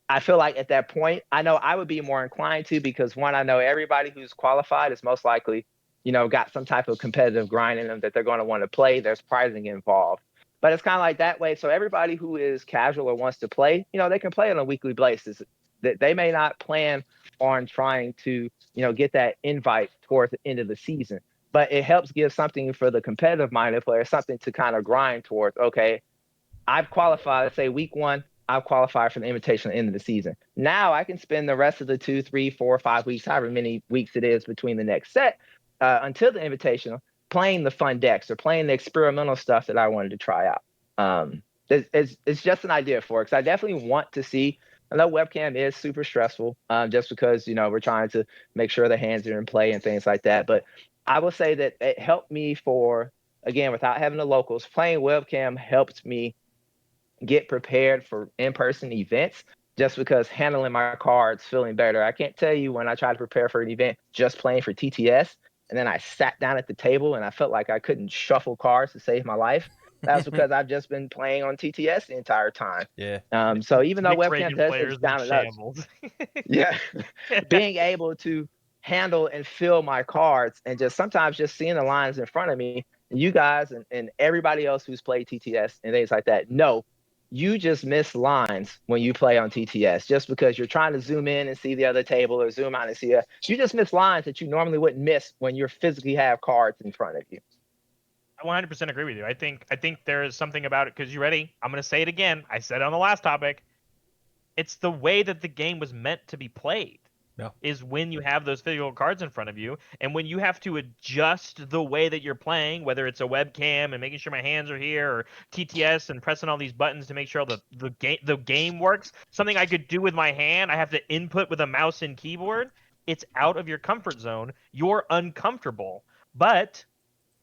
I feel like at that point, I know I would be more inclined to, because one, I know everybody who's qualified is most likely, got some type of competitive grind in them that they're going to want to play. There's prizing involved. But it's kind of like that way. So everybody who is casual or wants to play, they can play on a weekly basis. They may not plan on trying to, get that invite towards the end of the season. But it helps give something for the competitive minded player, something to kind of grind towards. Okay, I've qualified, let's say week 1, I've qualified for the invitation at the end of the season. Now I can spend the rest of the 2, 3, 4, 5 weeks, however many weeks it is between the next set, until the invitational, playing the fun decks or playing the experimental stuff that I wanted to try out. It's just an idea for it, because I definitely want to see. I know webcam is super stressful, just because we're trying to make sure the hands are in play and things like that. But I will say that it helped me again, without having the locals, playing webcam helped me get prepared for in-person events just because handling my cards, feeling better. I can't tell you when I tried to prepare for an event just playing for TTS, and then I sat down at the table and I felt like I couldn't shuffle cards to save my life. That's because I've just been playing on TTS the entire time. Yeah. So even though Mixed webcam Reagan does things players in down and up, shambles. yeah, being able to handle and fill my cards and just sometimes just seeing the lines in front of me, and you guys and everybody else who's played TTS and things like that, no, you just miss lines when you play on TTS just because you're trying to zoom in and see the other table or zoom out and see it. You just miss lines that you normally wouldn't miss when you physically have cards in front of you. I 100% agree with you. I think there is something about it because you ready? I'm going to say it again. I said it on the last topic. It's the way that the game was meant to be played. Yeah. Is when you have those physical cards in front of you, and when you have to adjust the way that you're playing, whether it's a webcam and making sure my hands are here, or TTS and pressing all these buttons to make sure the game works. Something I could do with my hand, I have to input with a mouse and keyboard. It's out of your comfort zone. You're uncomfortable, but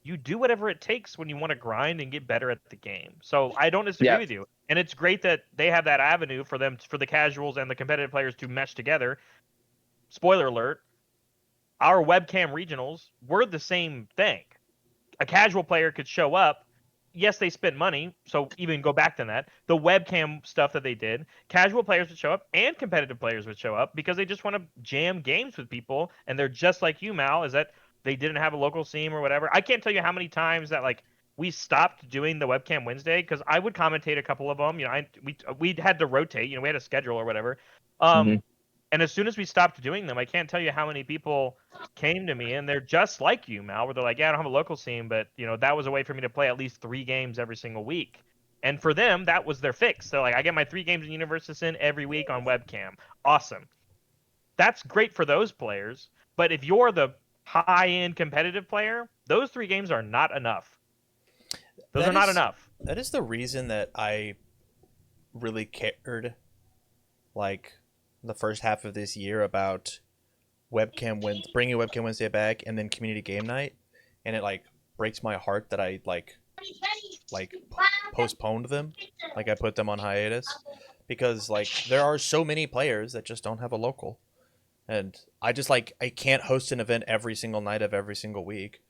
you do whatever it takes when you want to grind and get better at the game. So I don't disagree Yeah. with you. And it's great that they have that avenue for the casuals and the competitive players to mesh together. Spoiler alert, our webcam regionals were the same thing. A casual player could show up. Yes, they spent money, so even go back to that. The webcam stuff that they did, casual players would show up and competitive players would show up because they just want to jam games with people, and they're just like you, Mal, is that they didn't have a local scene or whatever. I can't tell you how many times that like we stopped doing the webcam Wednesday because I would commentate a couple of them. You know, we had to rotate. You know, we had a schedule or whatever. Mhm. And as soon as we stopped doing them, I can't tell you how many people came to me and they're just like you, Mal, where they're like, yeah, I don't have a local scene, but you know, that was a way for me to play at least 3 games every single week. And for them, that was their fix. So like I get my 3 games in UniVersus in every week on webcam. Awesome. That's great for those players. But if you're the high-end competitive player, those 3 games are not enough. Those are not enough. That is the reason that I really cared, like, the first half of this year about bringing Webcam Wednesday back, and then Community Game Night, and it like breaks my heart that I postponed them, like I put them on hiatus, because like there are so many players that just don't have a local, and I just like I can't host an event every single night of every single week.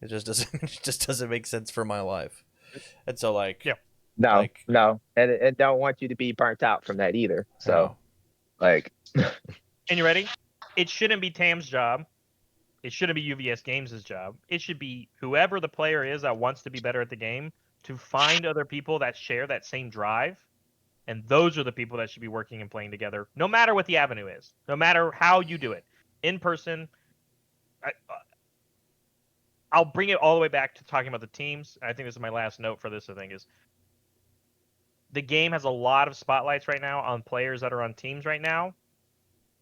It just doesn't it just doesn't make sense for my life, and so like Yeah. No, like no, and don't want you to be burnt out from that either. So, no. like, And you ready? It shouldn't be Tam's job. It shouldn't be UVS Games' job. It should be whoever the player is that wants to be better at the game to find other people that share that same drive. And those are the people that should be working and playing together, no matter what the avenue is, no matter how you do it. In person, I'll bring it all the way back to talking about the teams. I think this is my last note for this, I think, is the game has a lot of spotlights right now on players that are on teams right now.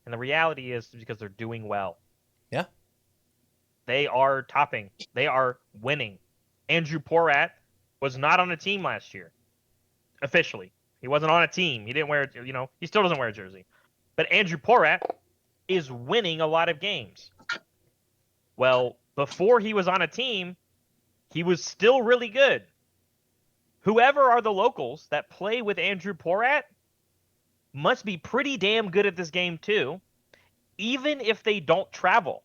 And the reality is because they're doing well. Yeah. They are topping. They are winning. Andrew Porat was not on a team last year, officially. He wasn't on a team. He didn't wear, you know, he still doesn't wear a jersey. But Andrew Porat is winning a lot of games. Well, before he was on a team, he was still really good. Whoever are the locals that play with Andrew Porat must be pretty damn good at this game too, even if they don't travel.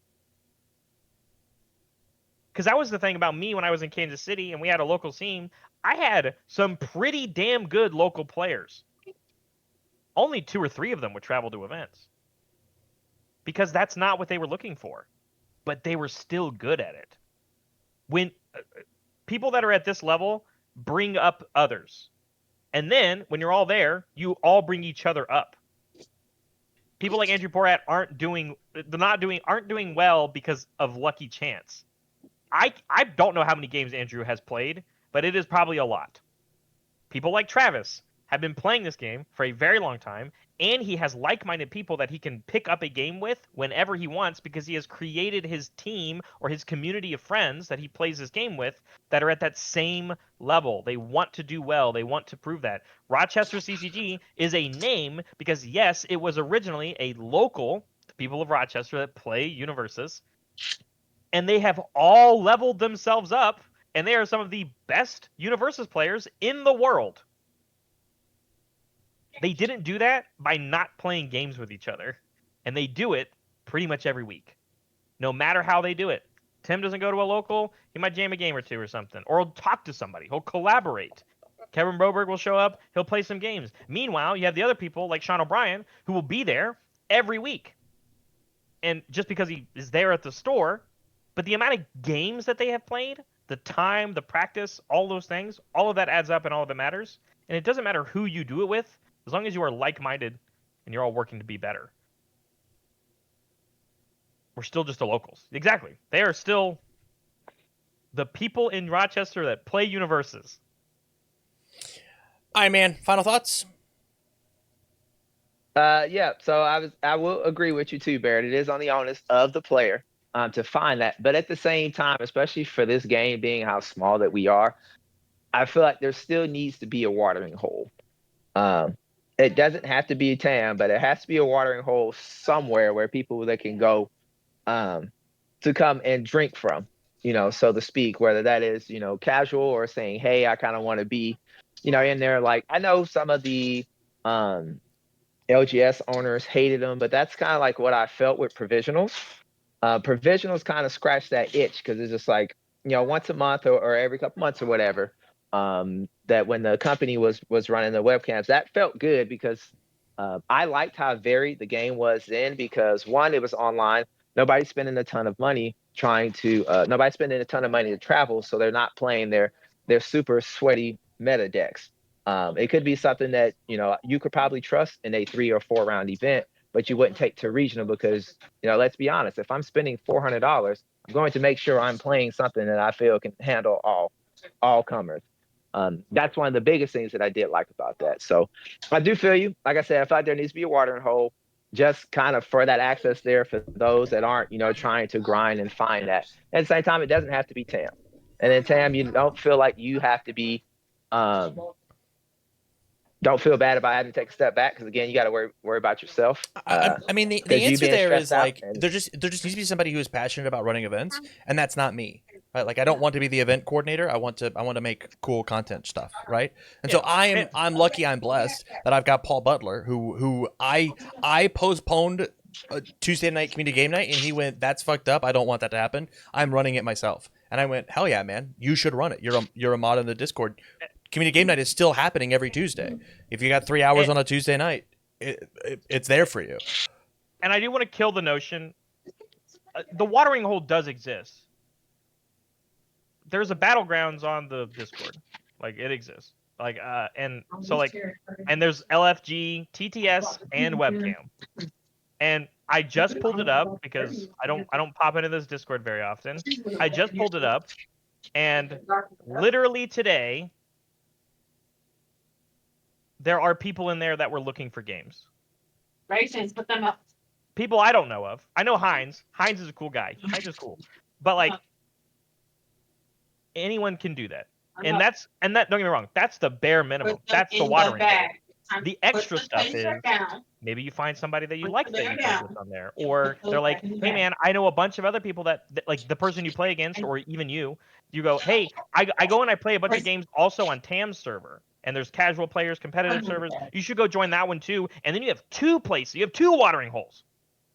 Because that was the thing about me when I was in Kansas City and we had a local scene. I had some pretty damn good local players. Only 2 or 3 of them would travel to events. Because that's not what they were looking for. But they were still good at it. When people that are at this level bring up others. And then when you're all there, you all bring each other up. People like Andrew Porat aren't doing well because of lucky chance. I don't know how many games Andrew has played, but it is probably a lot. People like Travis have been playing this game for a very long time, and he has like-minded people that he can pick up a game with whenever he wants because he has created his team or his community of friends that he plays this game with that are at that same level. They want to do well. They want to prove that. Rochester CCG is a name because, yes, it was originally a local, the people of Rochester that play UniVersus, and they have all leveled themselves up, and they are some of the best UniVersus players in the world. They didn't do that by not playing games with each other. And they do it pretty much every week, no matter how they do it. Tim doesn't go to a local, he might jam a game or two or something, or he'll talk to somebody, he'll collaborate. Kevin Broberg will show up, he'll play some games. Meanwhile, you have the other people like Sean O'Brien who will be there every week. And just because he is there at the store, but the amount of games that they have played, the time, the practice, all those things, all of that adds up and all of it matters. And it doesn't matter who you do it with, as long as you are like-minded and you're all working to be better. We're still just the locals. Exactly. They are still the people in Rochester that play UniVersus. All right, man. Final thoughts? Yeah. So I will agree with you too, Barrett. It is on the onus of the player to find that. But at the same time, especially for this game being how small that we are, I feel like there still needs to be a watering hole. It doesn't have to be a TAM, but it has to be a watering hole somewhere where people that can go to come and drink from, so to speak, whether that is, casual or saying, hey, I kind of want to be, in there. Like, I know some of the LGS owners hated them, but that's kind of like what I felt with provisionals. Provisionals kind of scratch that itch because it's just like, once a month or every couple months or whatever, that when the company was running the webcams, that felt good because I liked how varied the game was then because, one, it was online. Nobody's spending a ton of money nobody's spending a ton of money to travel, so they're not playing their super sweaty meta decks. It could be something that, you could probably trust in a 3 or 4 round event, but you wouldn't take to regional because, let's be honest, if I'm spending $400, I'm going to make sure I'm playing something that I feel can handle all comers. That's one of the biggest things that I did like about that. So I do feel you. Like I said, I feel like there needs to be a watering hole just kind of for that access there for those that aren't, trying to grind and find that. At the same time, it doesn't have to be TAM. And then TAM, you don't feel like you have to be don't feel bad about having to take a step back because, again, you got to worry about yourself. I mean, the you answer being there is stressed out like and- there just needs to be somebody who is passionate about running events, and that's not me. Right? Like, I don't want to be the event coordinator. I want to make cool content stuff, right? And so I'm lucky, I'm blessed that I've got Paul Butler, who I postponed a Tuesday night community game night, and he went, "That's fucked up. I don't want that to happen. I'm running it myself." And I went, "Hell yeah, man! You should run it. You're a mod in the Discord. Community game night is still happening every Tuesday. If you got 3 hours on a Tuesday night, it's there for you." And I do want to kill the notion. The watering hole does exist. There's a battlegrounds on the Discord, like it exists. Like and so like, and there's LFG, TTS, and webcam. And I just pulled it up because I don't pop into this Discord very often. I just pulled it up, and literally today, there are people in there that were looking for games. Right, put them up. People I don't know of. I know Heinz. Heinz is a cool guy. Heinz is cool. But like anyone can do that. And that don't get me wrong, that's the bare minimum. That's the watering hole. The extra stuff is maybe you find somebody that you like that you play with on there. Or they're like, hey man, I know a bunch of other people that like the person you play against, or even you go, hey, I go and I play a bunch of games also on TAM's server. And there's casual players, competitive servers. You should go join that one too. And then you have 2 places. You have 2 watering holes.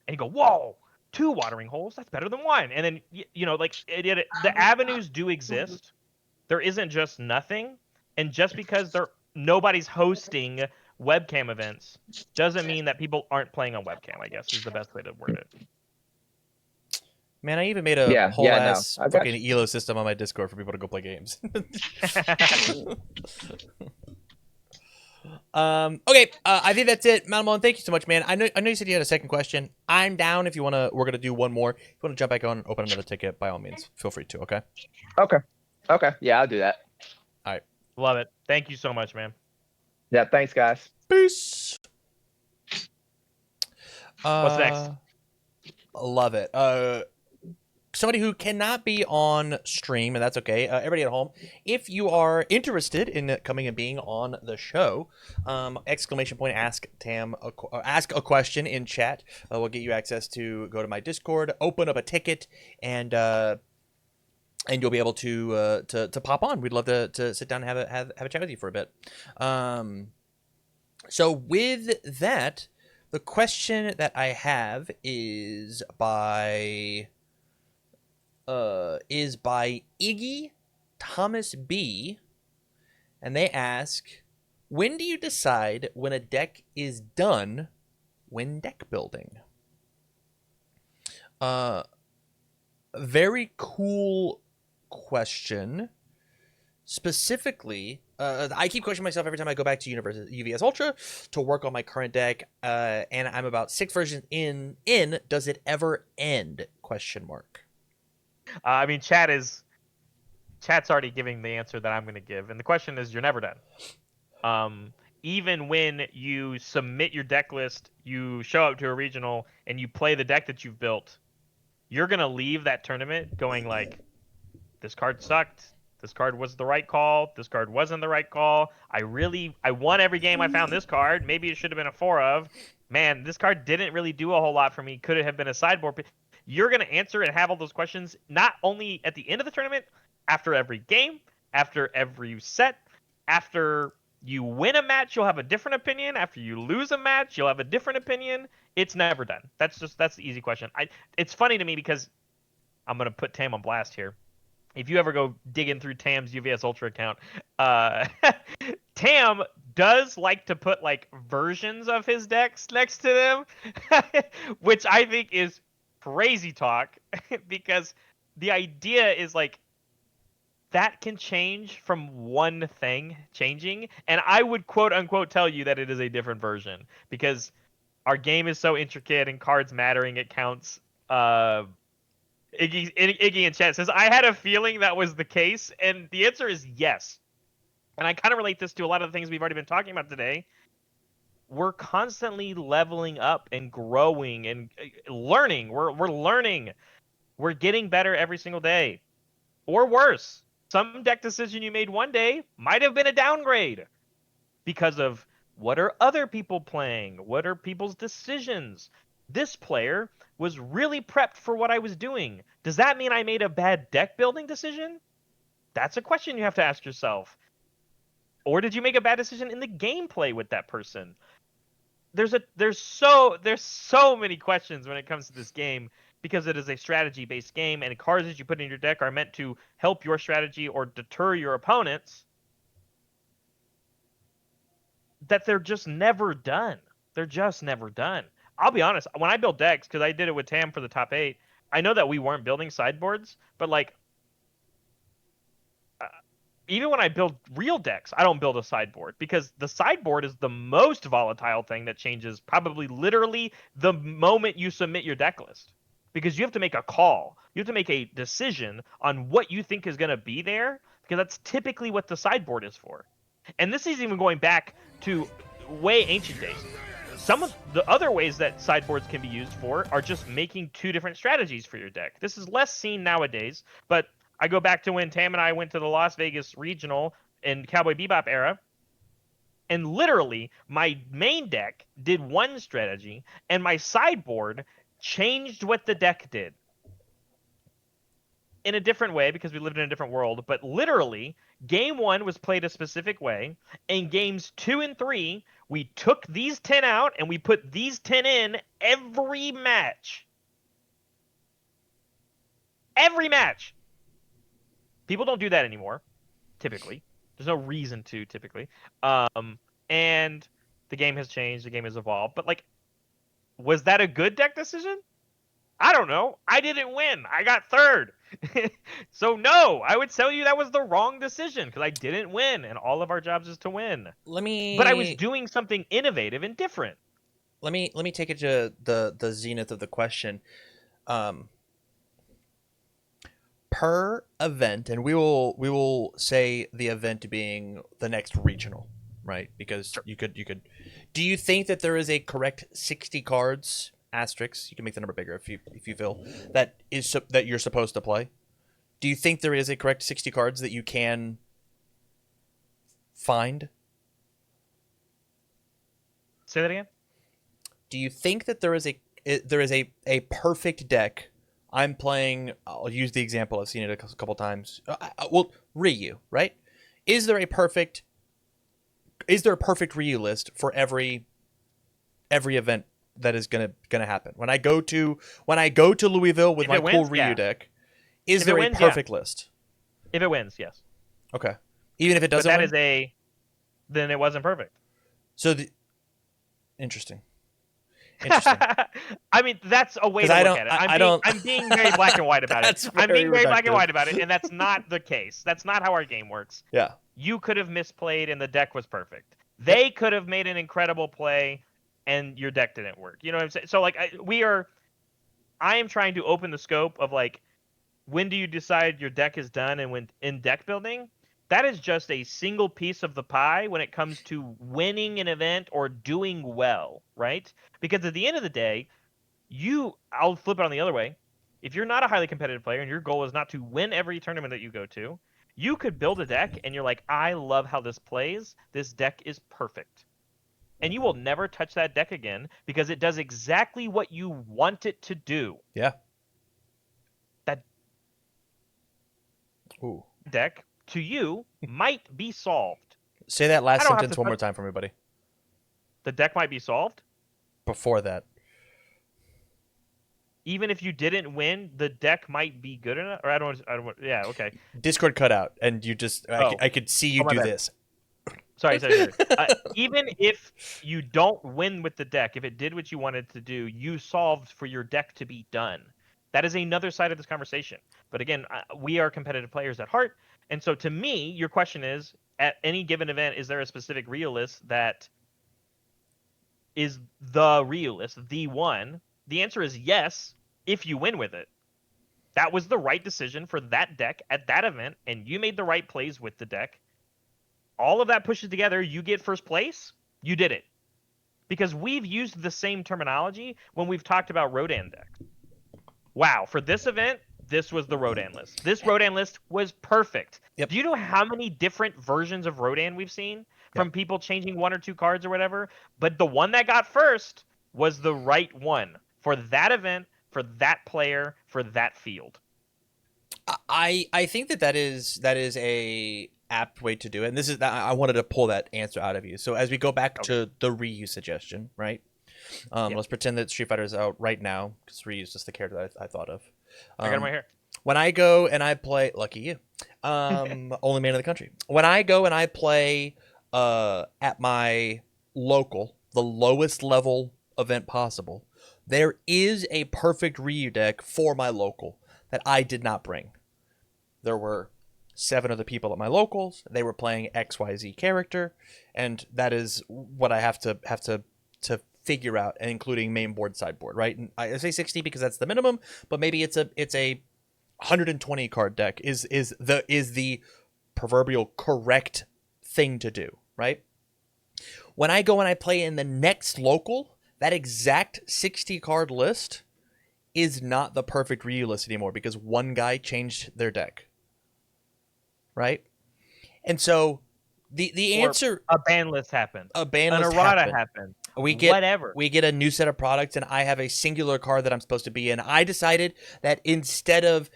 And you go, whoa, 2 watering holes? That's better than 1. And then, like the avenues do exist. There isn't just nothing. And just because nobody's hosting webcam events doesn't mean that people aren't playing on webcam, I guess is the best way to word it. Man, I even made a whole ass fucking ELO system on my Discord for people to go play games. Okay, I think that's it. Malmon, thank you so much, man. I know you said you had a second question. I'm down if you wanna. We're gonna do one more. If you wanna jump back on and open another ticket, by all means, feel free to. Okay. Okay. Yeah, I'll do that. All right. Love it. Thank you so much, man. Yeah. Thanks, guys. Peace. What's next? Love it. Somebody who cannot be on stream, and that's okay. Everybody at home, if you are interested in coming and being on the show, ! Ask Tam, ask a question in chat. We'll get you access to go to my Discord, open up a ticket, and you'll be able to pop on. We'd love to sit down and have a chat with you for a bit. So with that, the question that I have is by Iggy Thomas B, and they ask, when do you decide when a deck is done when deck building? Very cool question. Specifically, I keep questioning myself every time I go back to UVS Ultra to work on my current deck, and I'm about 6 versions in. Does it ever end? Question mark. I mean, chat's already giving the answer that I'm going to give, and the question is, you're never done. Even when you submit your deck list, you show up to a regional and you play the deck that you've built, you're going to leave that tournament going like, this card sucked. This card was the right call. This card wasn't the right call. I won every game I found this card. Maybe it should have been a 4 of. Man, this card didn't really do a whole lot for me. Could it have been a sideboard? You're going to answer and have all those questions not only at the end of the tournament, after every game, after every set, after you win a match, you'll have a different opinion. After you lose a match, you'll have a different opinion. It's never done. That's the easy question. It's funny to me because I'm going to put Tam on blast here. If you ever go digging through Tam's UVS Ultra account, Tam does like to put like versions of his decks next to them, which I think is crazy talk because the idea is like that can change from one thing changing, and I would quote unquote tell you that it is a different version because our game is so intricate and cards mattering it counts. Iggy in chat says, I had a feeling that was the case, and the answer is yes. And I kind of relate this to a lot of the things we've already been talking about today. We're constantly leveling up and growing and learning. We're learning. We're getting better every single day. Or worse, some deck decision you made one day might have been a downgrade because of what are other people playing? What are people's decisions? This player was really prepped for what I was doing. Does that mean I made a bad deck building decision? That's a question you have to ask yourself. Or did you make a bad decision in the gameplay with that person? There's so many questions when it comes to this game because it is a strategy-based game, and cards that you put in your deck are meant to help your strategy or deter your opponents. That they're just never done. They're just never done. I'll be honest, when I build decks, because I did it with Tam for the top 8, I know that we weren't building sideboards, but like, even when I build real decks, I don't build a sideboard because the sideboard is the most volatile thing that changes probably literally the moment you submit your deck list. Because you have to make a call. You have to make a decision on what you think is going to be there, because that's typically what the sideboard is for. And this is even going back to way ancient days. Some of the other ways that sideboards can be used for are just making 2 different strategies for your deck. This is less seen nowadays, but I go back to when Tam and I went to the Las Vegas Regional in Cowboy Bebop era, and literally my main deck did one strategy, and my sideboard changed what the deck did. In a different way because we lived in a different world, but literally game 1 was played a specific way, and games 2 and 3 we took these 10 out and we put these 10 in every match. Every match. People don't do that anymore, typically. There's no reason to, typically. And the game has changed, the game has evolved, but like, was that a good deck decision? I don't know. I didn't win. I got 3rd. So no, I would tell you that was the wrong decision because I didn't win, and all of our jobs is to win. But I was doing something innovative and different. Let me take it to the zenith of the question. Per event, and we will say the event being the next regional, right? Because sure. you could. Do you think that there is a correct 60 cards? Asterisks, you can make the number bigger if you feel that you're supposed to play. Do you think there is a correct 60 cards that you can find? Say that again. Do you think that there is a perfect deck? I'm playing. I'll use the example. I've seen it a couple times. Well, Ryu, right? Is there a perfect a perfect Ryu list for every event that is gonna happen? When I go to Louisville with If my it cool wins, Ryu yeah. deck, is If it there wins, a yeah. perfect list? If it wins, yes. Okay. Even if it But doesn't that win? is then it wasn't perfect. So interesting. Interesting. I mean, that's a way 'Cause to I look don't at it. I don't I'm being very black and white about it. That's I'm very being very black and reductive. white about it, and that's not the case. That's not how our game works. Yeah. You could have misplayed and the deck was perfect. Yep. They could have made an incredible play and your deck didn't work. You know what I'm saying? So like I am trying to open the scope of like, when do you decide your deck is done, and when in deck building, that is just a single piece of the pie when it comes to winning an event or doing well, right? Because at the end of the day, I'll flip it on the other way. If you're not a highly competitive player and your goal is not to win every tournament that you go to, you could build a deck and you're like, I love how this plays. This deck is perfect. And you will never touch that deck again because it does exactly what you want it to do. Yeah. That Ooh. deck to you might be solved. Say that last I don't have sentence to one more touch- time for me, buddy. The deck might be solved. Before that. Even if you didn't win, the deck might be good enough. Or I don't. Yeah. Okay. Discord cut out, and you just I could see you Oh, my do bad. this. Sorry. Even if you don't win with the deck, if it did what you wanted to do, you solved for your deck to be done. That is another side of this conversation. But again, we are competitive players at heart. And so to me, your question is, at any given event, is there a specific Rio list that is the Rio list, the one? The answer is yes, if you win with it. That was the right decision for that deck at that event, and you made the right plays with the deck. All of that pushes together, you get first place, you did it. Because we've used the same terminology when we've talked about Rodan decks. Wow, for this event, this was the Rodan list. This Rodan list was perfect. Yep. Do you know how many different versions of Rodan we've seen from people changing one or two cards or whatever? But the one that got first was the right one for that event, for that player, for that field. I think that is a apt way to do it, and this is I wanted to pull that answer out of you. So as we go back to the Ryu suggestion, right? Let's pretend that Street Fighter is out right now because Ryu is just the character that I thought of. I got him right here. When I go and I play, lucky you, only man in the country. When I go and I play at my local, the lowest level event possible, there is a perfect Ryu deck for my local that I did not bring. There were 7 other people at my locals. They were playing XYZ character, and that is what I have to figure out, and including main board, sideboard, right? And I say 60 because that's the minimum, but maybe it's a 120 card deck is the proverbial correct thing to do, right? When I go and I play in the next local, that exact 60 card list is not the perfect Ryu list anymore because one guy changed their deck, right? And so the answer, a ban list happened. A ban an list errata happened. Whatever. We get a new set of products, and I have a singular card that I'm supposed to be in. I decided that instead of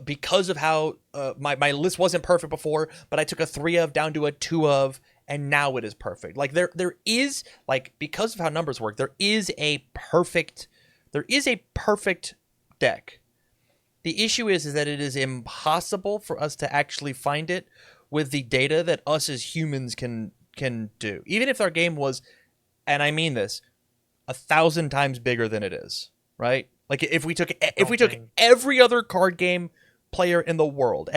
because of how my list wasn't perfect before, but I took a 3 of down to a 2 of, and now it is perfect. Like there is, like, because of how numbers work, there is a perfect deck. The issue is that it is impossible for us to actually find it with the data that us as humans can do. Even if our game was, and I mean this, 1,000 times bigger than it is, right? Like if we took every other card game player in the world,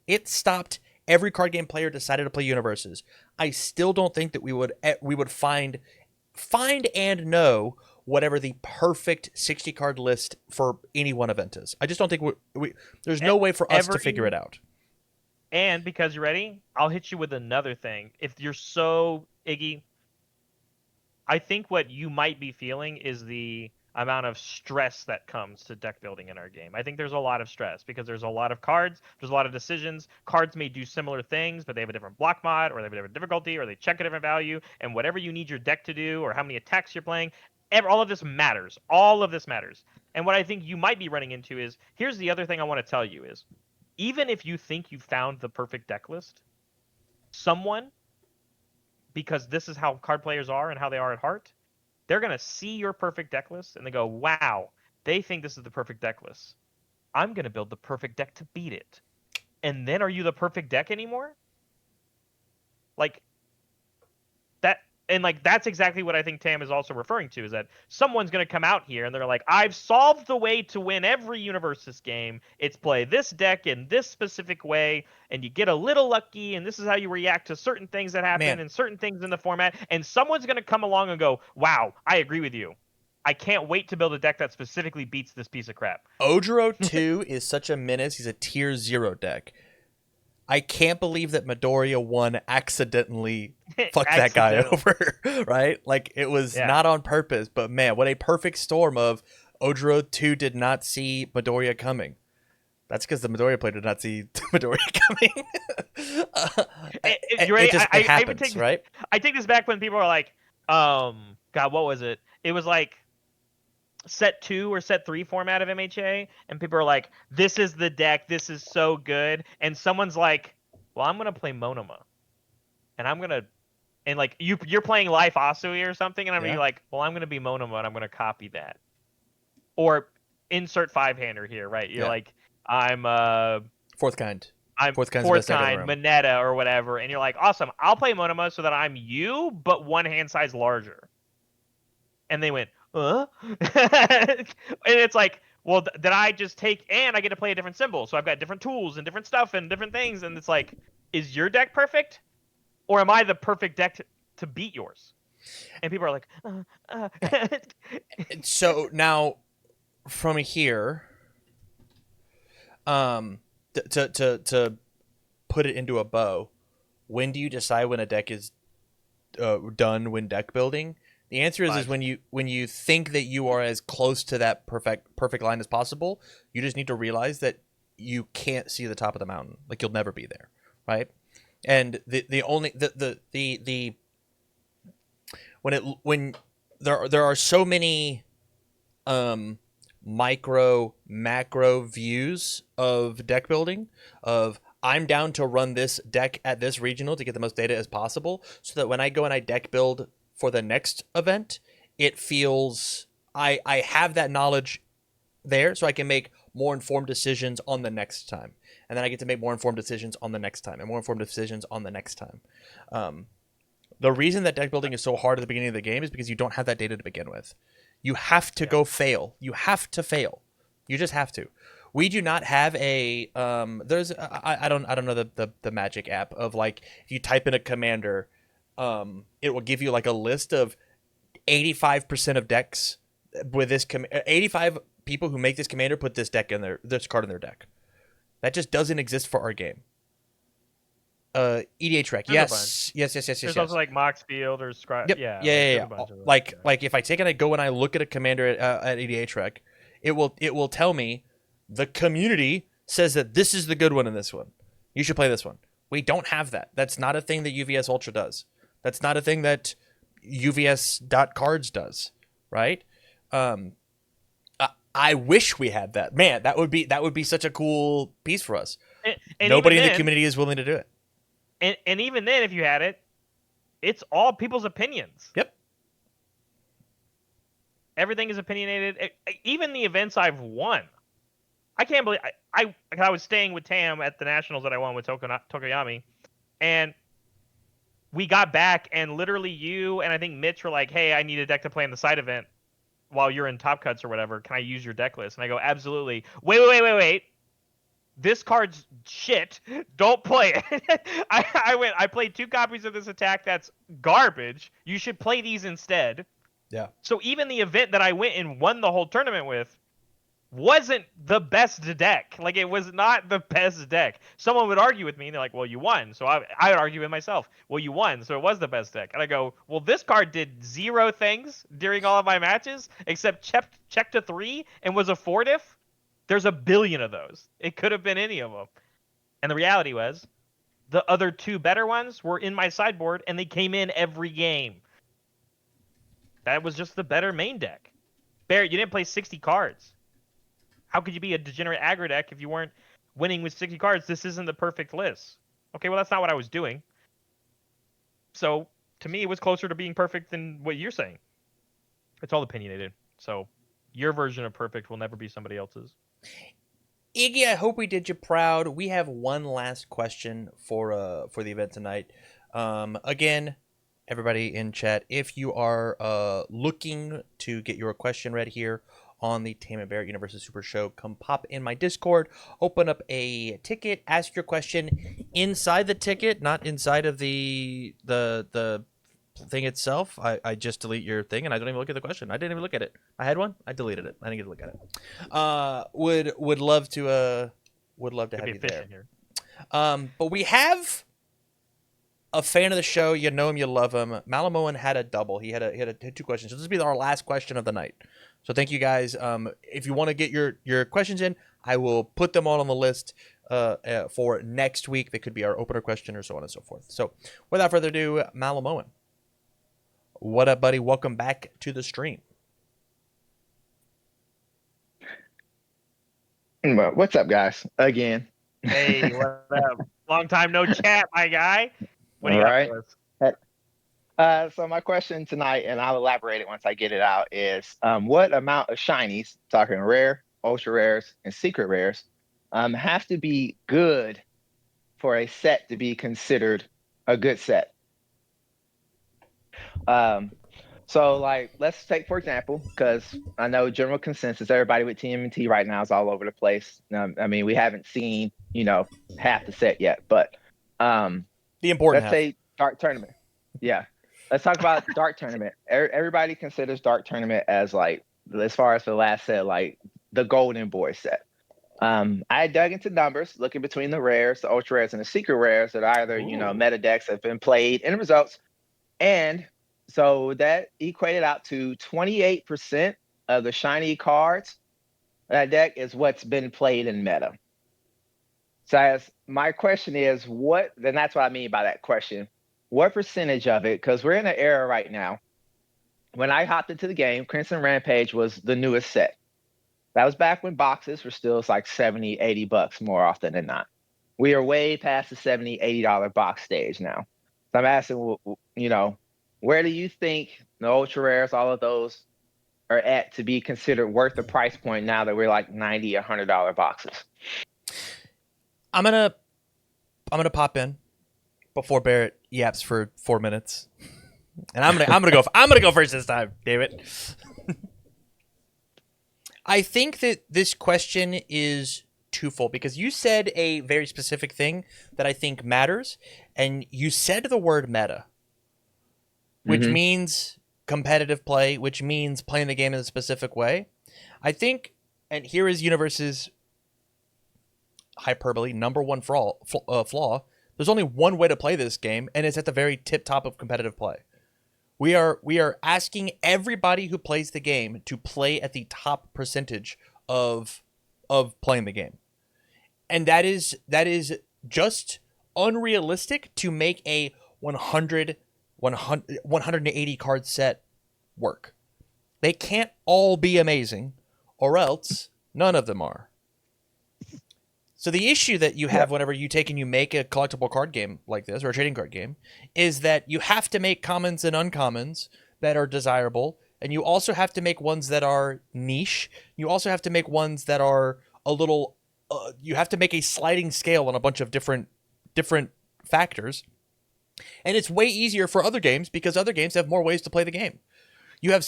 it stopped every card game player decided to play UniVersus. I still don't think that we would find and know whatever the perfect 60 card list for any one event is. I just don't think there's no way for us to figure it out. And because you're ready, I'll hit you with another thing. If you're so Iggy, I think what you might be feeling is the amount of stress that comes to deck building in our game. I think there's a lot of stress because there's a lot of cards, there's a lot of decisions. Cards may do similar things, but they have a different block mod, or they have a different difficulty, or they check a different value, and whatever you need your deck to do, or how many attacks you're playing, all of this matters. All of this matters. And what I think you might be running into is, here's the other thing I want to tell you is, even if you think you found the perfect deck list, someone because this is how card players are and how they are at heart. They're going to see your perfect deck list and they go, wow, they think this is the perfect deck list. I'm going to build the perfect deck to beat it. And then are you the perfect deck anymore? Like that, and like that's exactly what I think Tam is also referring to, is that someone's going to come out here and they're like, I've solved the way to win every UniVersus game. It's play this deck in this specific way, and you get a little lucky, and this is how you react to certain things that happen Man. and certain things in the format. And someone's going to come along and go, wow, I agree with you. I can't wait to build a deck that specifically beats this piece of crap. Odro 2 is such a menace. He's a tier 0 deck. I can't believe that Midoriya 1 accidentally fucked that guy over, right? Like, it was not on purpose, but man, what a perfect storm of Odro 2 did not see Midoriya coming. That's because the Midoriya player did not see Midoriya coming. It happens, right? I take this back when people are like, God, what was it? It was like set 2 or set 3 format of MHA, and people are like, this is the deck, this is so good, and someone's like, well, I'm gonna play Monoma, and I'm gonna, and like you're playing Life Asui or something, and I'm gonna be like, well, I'm gonna be Monoma and I'm gonna copy that, or insert 5-hander here, right? You're like, I'm fourth kind, fourth kind Moneta or whatever, and you're like, awesome, I'll play Monoma so that I'm you but 1 hand size larger, and they went, and it's like, well, did I just take, and I get to play a different symbol, so I've got different tools and different stuff and different things, and it's like, is your deck perfect, or am I the perfect deck to beat yours? And people are like, So now, from here, to put it into a bow, when do you decide when a deck is done when deck building? The answer is when you think that you are as close to that perfect line as possible, you just need to realize that you can't see the top of the mountain. Like, you'll never be there, right? And when there are so many micro macro views of deck building, of I'm down to run this deck at this regional to get the most data as possible, so that when I go and I deck build for the next event, it feels I have that knowledge there, so I can make more informed decisions on the next time, and then I get to make more informed decisions on the next time, and more informed decisions on the next time. The reason that deck building is so hard at the beginning of the game is because you don't have that data to begin with. You have to go fail. You have to fail. You just have to. We do not have a there's I don't know the Magic app of, like, if you type in a commander, it will give you like a list of 85% of decks with this 85 people who make this commander put this card in their deck. That just doesn't exist for our game. EDH rec, yes. There's also like Mox Field or Scry. Yep. Yeah. Like if I take and I go and I look at a commander at EDH rec, it will tell me the community says that this is the good one in this one. You should play this one. We don't have that. That's not a thing that UVS Ultra does. That's not a thing that UVS.cards does, right? I wish we had that. Man, that would be such a cool piece for us. And nobody in the community is willing to do it. And even then, if you had it, it's all people's opinions. Yep. Everything is opinionated. Even the events I've won. I can't believe I was staying with Tam at the Nationals that I won with Tokoyami, and we got back, and literally you and I think Mitch were like, hey, I need a deck to play in the side event while you're in Top Cuts or whatever. Can I use your deck list? And I go, absolutely. Wait. This card's shit. Don't play it. I played 2 copies of this attack that's garbage. You should play these instead. Yeah. So even the event that I went and won the whole tournament with wasn't the best deck. Like, it was not the best deck. Someone would argue with me, and they're like, well, you won. So I would argue with myself, well, you won, so it was the best deck. And I go, well, this card did 0 things during all of my matches, except check to 3 and was a 4-diff. There's a billion of those. It could have been any of them. And the reality was, the other 2 better ones were in my sideboard, and they came in every game. That was just the better main deck. Barrett, you didn't play 60 cards. How could you be a degenerate aggro deck if you weren't winning with 60 cards? This isn't the perfect list. Okay, well, that's not what I was doing. So to me, it was closer to being perfect than what you're saying. It's all opinionated. So your version of perfect will never be somebody else's. Iggy, I hope we did you proud. We have one last question for the event tonight. Again, everybody in chat, if you are looking to get your question read here on the Tame and Barrett UniVersus Super Show, come pop in my Discord, open up a ticket, ask your question inside the ticket, not inside of the thing itself. I just delete your thing and I don't even look at the question. I didn't even look at it. I had one, I deleted it. I didn't get to look at it. Would love to have you there. Here. But we have a fan of the show. You know him, you love him. Malamoan had a double. He had 2 questions. So this will be our last question of the night. So thank you guys. If you want to get your questions in, I will put them all on the list for next week. They could be our opener question or so on and so forth. So without further ado, Malamoan. What up, buddy? Welcome back to the stream. What's up, guys? Again. Hey, what up? Long time no chat, my guy. What do you got for us? So my question tonight, and I'll elaborate it once I get it out, is what amount of shinies, talking rare, ultra rares, and secret rares, have to be good for a set to be considered a good set? So like, let's take, for example, because I know general consensus, everybody with TMNT right now is all over the place. I mean, we haven't seen, half the set yet, but the important let's say Dark Tournament. Yeah. Let's talk about Dark Tournament. Everybody considers Dark Tournament as like, as far as the last set, like the Golden Boy set. I dug into numbers, looking between the rares, the ultra rares, and the secret rares that either, meta decks have been played in the results. And so that equated out to 28% of the shiny cards that deck is what's been played in meta. So as my question is, then that's what I mean by that question. What percentage of it, because we're in an era right now, when I hopped into the game, Crimson Rampage was the newest set. That was back when boxes were still like $70, $80 more often than not. We are way past the $70, $80 box stage now. So I'm asking, where do you think the ultra rares, all of those, are at to be considered worth the price point now that we're like $90, $100 boxes? I'm gonna pop in before Barrett yaps for 4 minutes, and I'm gonna go first this time, David. I think that this question is twofold because you said a very specific thing that I think matters, and you said the word meta, which means competitive play, which means playing the game in a specific way. I think, and here is UniVersus hyperbole, number one flaw. There's only one way to play this game, and it's at the very tip top of competitive play. We are asking everybody who plays the game to play at the top percentage of playing the game. And that is just unrealistic to make a 180 card set work. They can't all be amazing, or else none of them are. So the issue that you have whenever you take and you make a collectible card game like this, or a trading card game, is that you have to make commons and uncommons that are desirable, and you also have to make ones that are niche. You also have to make ones that are a little. You have to make a sliding scale on a bunch of different factors, and it's way easier for other games because other games have more ways to play the game. You have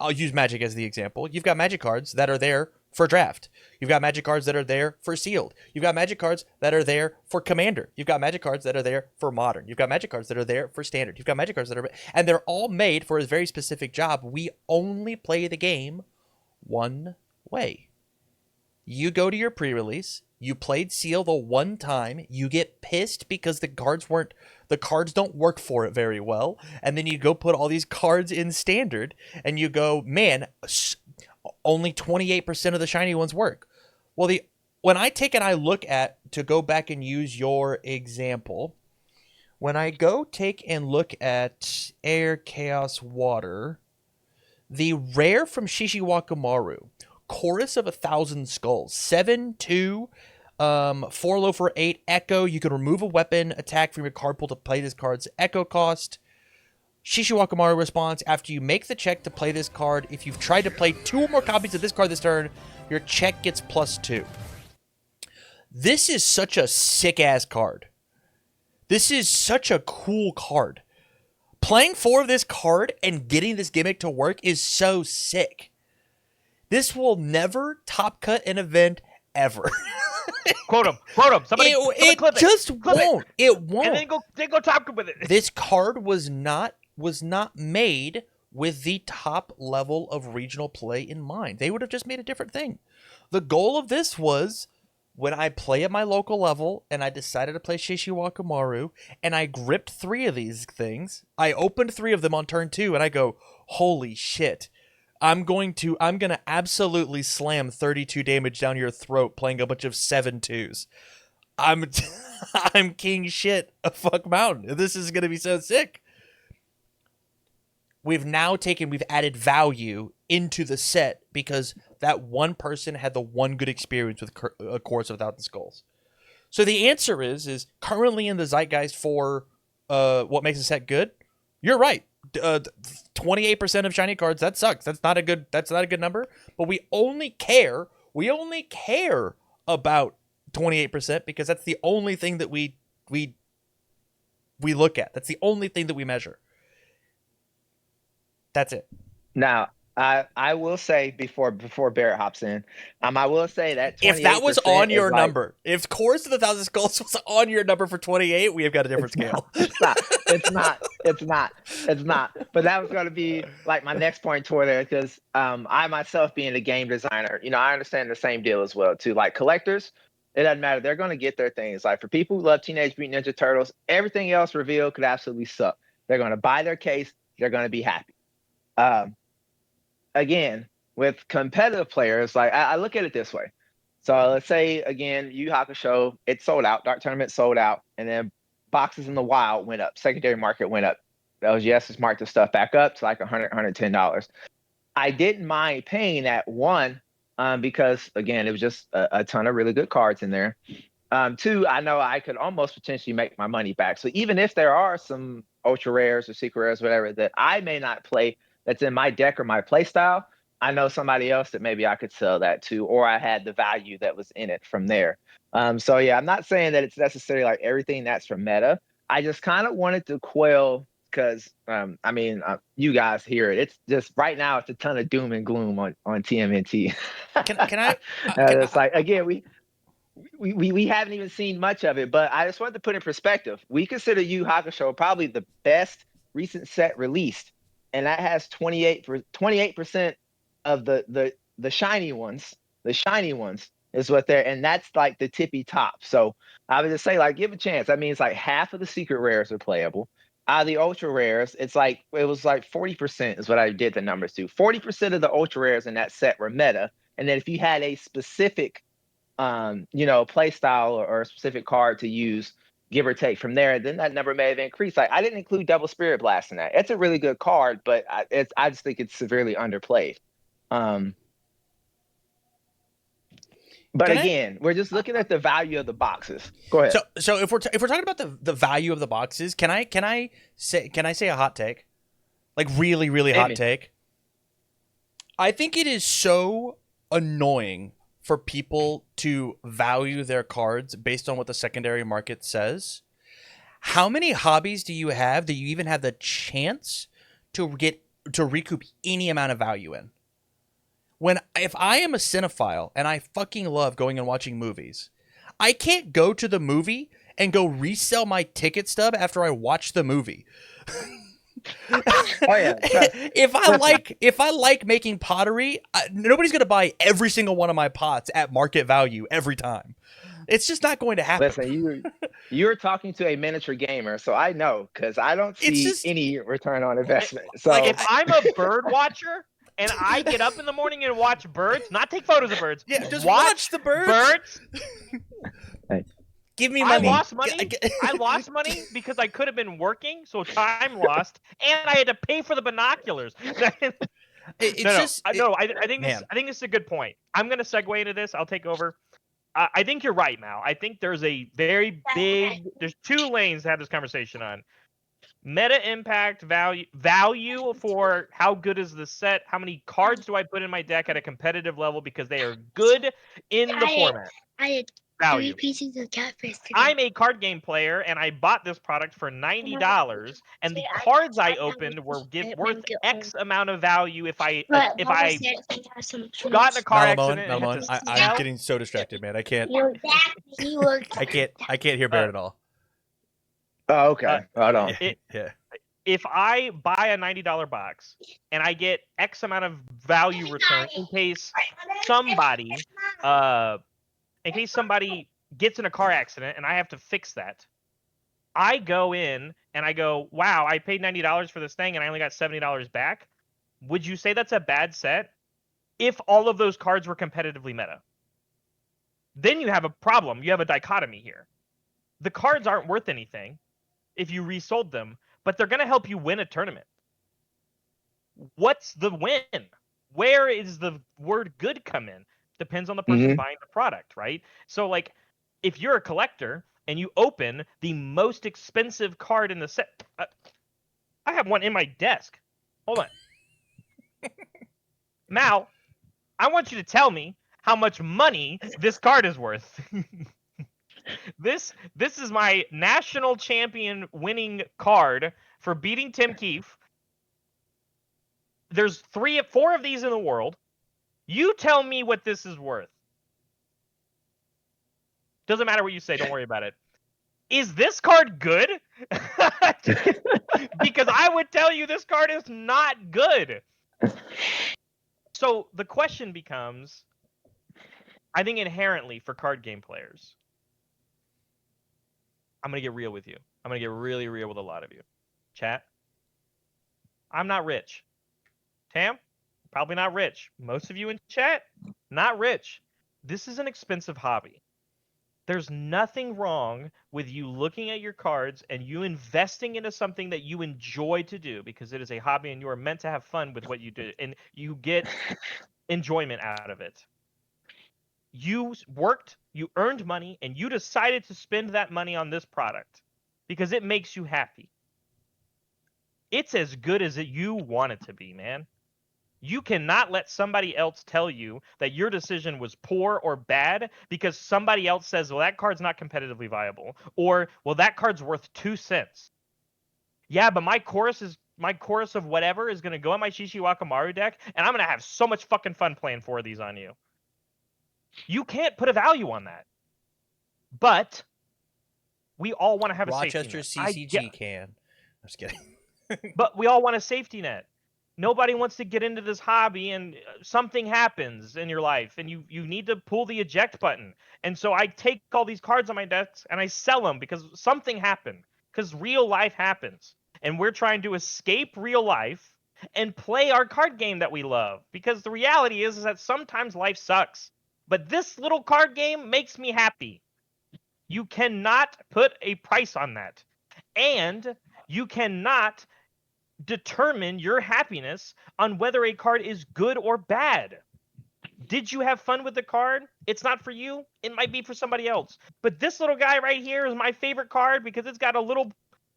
I'll use Magic as the example. You've got Magic cards that are there for draft. You've got Magic cards that are there for sealed. You've got Magic cards that are there for commander. You've got Magic cards that are there for modern. You've got Magic cards that are there for standard. You've got Magic cards that are, and they're all made for a very specific job. We only play the game one way. You go to your pre-release, you played seal the one time, you get pissed because the cards don't work for it very well, and then you go put all these cards in standard, and you go, man, only 28% of the shiny ones work. Well, when I take and I look at, to go back and use your example, when I go take and look at Air, Chaos, Water, the rare from Shishiwakamaru, Chorus of 1,000 Skulls, 7/2, 4 low for 8. Echo, you can remove a weapon attack from your card pool to play this card's Echo cost. Shishiwakamaru response, after you make the check to play this card, if you've tried to play 2 or more copies of this card this turn, your check gets +2. This is such a sick-ass card. This is such a cool card. Playing 4 of this card and getting this gimmick to work is so sick. This will never top cut an event ever. Quote him. Somebody it clip just Clip won't. It won't. And then go top with it. This card was not made with the top level of regional play in mind. They would have just made a different thing. The goal of this was, when I play at my local level and I decided to play Shishiwakamaru and I gripped 3 of these things, I opened 3 of them on turn 2 and I go, holy shit. I'm gonna absolutely slam 32 damage down your throat playing a bunch of 7/2s. I'm king shit of fuck mountain. This is gonna be so sick. We've added value into the set because that one person had the one good experience with A Chorus Without the Skulls. So the answer is currently in the zeitgeist for what makes a set good. You're right. 28% of shiny cards, that sucks. That's not a good number. But we only care about 28% because that's the only thing that we look at. That's the only thing that we measure. That's it. Now, I will say before Barrett hops in, I will say that if that was on your like, number, if Chorus of the Thousand Skulls was on your number for 28, we have got a different scale. It's not. But that was going to be like my next point toward there because I myself being a game designer, I understand the same deal as well too. Like collectors, it doesn't matter. They're going to get their things. Like for people who love Teenage Mutant Ninja Turtles, everything else revealed could absolutely suck. They're going to buy their case. They're going to be happy. Again, with competitive players, like I look at it this way. So let's say again, Yu Hakusho, it sold out. Dark Tournament sold out, and then boxes in the wild went up. Secondary market went up. LGS marked the stuff back up to like $100, $110. I didn't mind paying that, one, because again, it was just a ton of really good cards in there. 2, I know I could almost potentially make my money back. So even if there are some ultra rares or secret rares, whatever, that I may not play, that's in my deck or my play style, I know somebody else that maybe I could sell that to, or I had the value that was in it from there. So yeah, I'm not saying that it's necessarily like everything that's from meta. I just kind of wanted to quell because you guys hear it. It's just right now it's a ton of doom and gloom on TMNT. Can I? It's like again we haven't even seen much of it, but I just wanted to put in perspective. We consider Yu Hakusho probably the best recent set released, and that has 28% of the shiny ones. The shiny ones is what they're, and that's like the tippy top. So I would just say, like, give a chance. That means like half of the secret rares are playable. Out of the ultra rares, it was like 40% is what I did the numbers to. 40% of the ultra rares in that set were meta, and then if you had a specific play style or a specific card to use, give or take from there, then that number may have increased. Like I didn't include Double Spirit Blast in that. It's a really good card, but I just think it's severely underplayed. But again, we're just looking at the value of the boxes. Go ahead. So if we're talking about the value of the boxes, can I say a hot take? Like really, really hot take. I think it is so annoying for people to value their cards based on what the secondary market says. How many hobbies do you have that you even have the chance to recoup any amount of value in? If I am a cinephile and I fucking love going and watching movies, I can't go to the movie and go resell my ticket stub after I watch the movie. Oh yeah. If I like making pottery, nobody's gonna buy every single one of my pots at market value every time. It's just not going to happen. Listen, you're talking to a miniature gamer, so I know because I don't see any return on investment. So like if I'm a bird watcher and I get up in the morning and watch birds, not take photos of birds. Yeah, just watch the birds. Hey. Give me money. I lost money. I lost money because I could have been working, so time lost, and I had to pay for the binoculars. I think this is a good point. I'm going to segue into this. I'll take over. I think you're right, Mal. I think there's a very big. There's two lanes to have this conversation on. Meta impact value for how good is the set? How many cards do I put in my deck at a competitive level because they are good in the format? I had Value. 3 pieces of catfish today. I'm a card game player and I bought this product for $90, and the cards I opened were worth X amount of value if I got in a car accident and had to I'm sell. getting so distracted, man. I can't He was I can't hear Barrett at all. Oh, okay. Hold on. Yeah. If I buy a $90 box and I get X amount of value return in case somebody gets in a car accident and I have to fix that, I go in and I go, wow, I paid $90 for this thing and I only got $70 back. Would you say that's a bad set if all of those cards were competitively meta? Then you have a problem. You have a dichotomy here. The cards aren't worth anything if you resold them, but they're going to help you win a tournament. What's the win? Where is the word good come in? Depends on the person buying the product, right? So, like, if you're a collector and you open the most expensive card in the set, I have one in my desk. Hold on. Mal, I want you to tell me how much money this card is worth. This is my national champion winning card for beating Tim Keefe. There's 4 of these in the world. You tell me what this is worth. Doesn't matter what you say. Don't worry about it. Is this card good? Because I would tell you this card is not good. So the question becomes, I think inherently for card game players, I'm going to get real with you. I'm going to get really real with a lot of you. Chat. I'm not rich. Tam, probably not rich. Most of you in chat, not rich. This is an expensive hobby. There's nothing wrong with you looking at your cards and you investing into something that you enjoy to do, because it is a hobby and you are meant to have fun with what you do and you get enjoyment out of it. You worked, you earned money, and you decided to spend that money on this product because it makes you happy. It's as good as you want it to be, man. You cannot let somebody else tell you that your decision was poor or bad because somebody else says, well, that card's not competitively viable, or, well, that card's worth 2 cents. Yeah, but my chorus of whatever is going to go in my Shishiwakamaru deck, and I'm going to have so much fucking fun playing 4 of these on you. You can't put a value on that. But we all want to have Rochester a safety net. CCG can. I'm just kidding. But we all want a safety net. Nobody wants to get into this hobby and something happens in your life and you need to pull the eject button. And so I take all these cards on my desk and I sell them because something happened. Because real life happens. And we're trying to escape real life and play our card game that we love. Because the reality is that sometimes life sucks. But this little card game makes me happy. You cannot put a price on that. And you cannot determine your happiness on whether a card is good or bad. Did you have fun with the card? It's not for you. It might be for somebody else. But this little guy right here is my favorite card because it's got a little,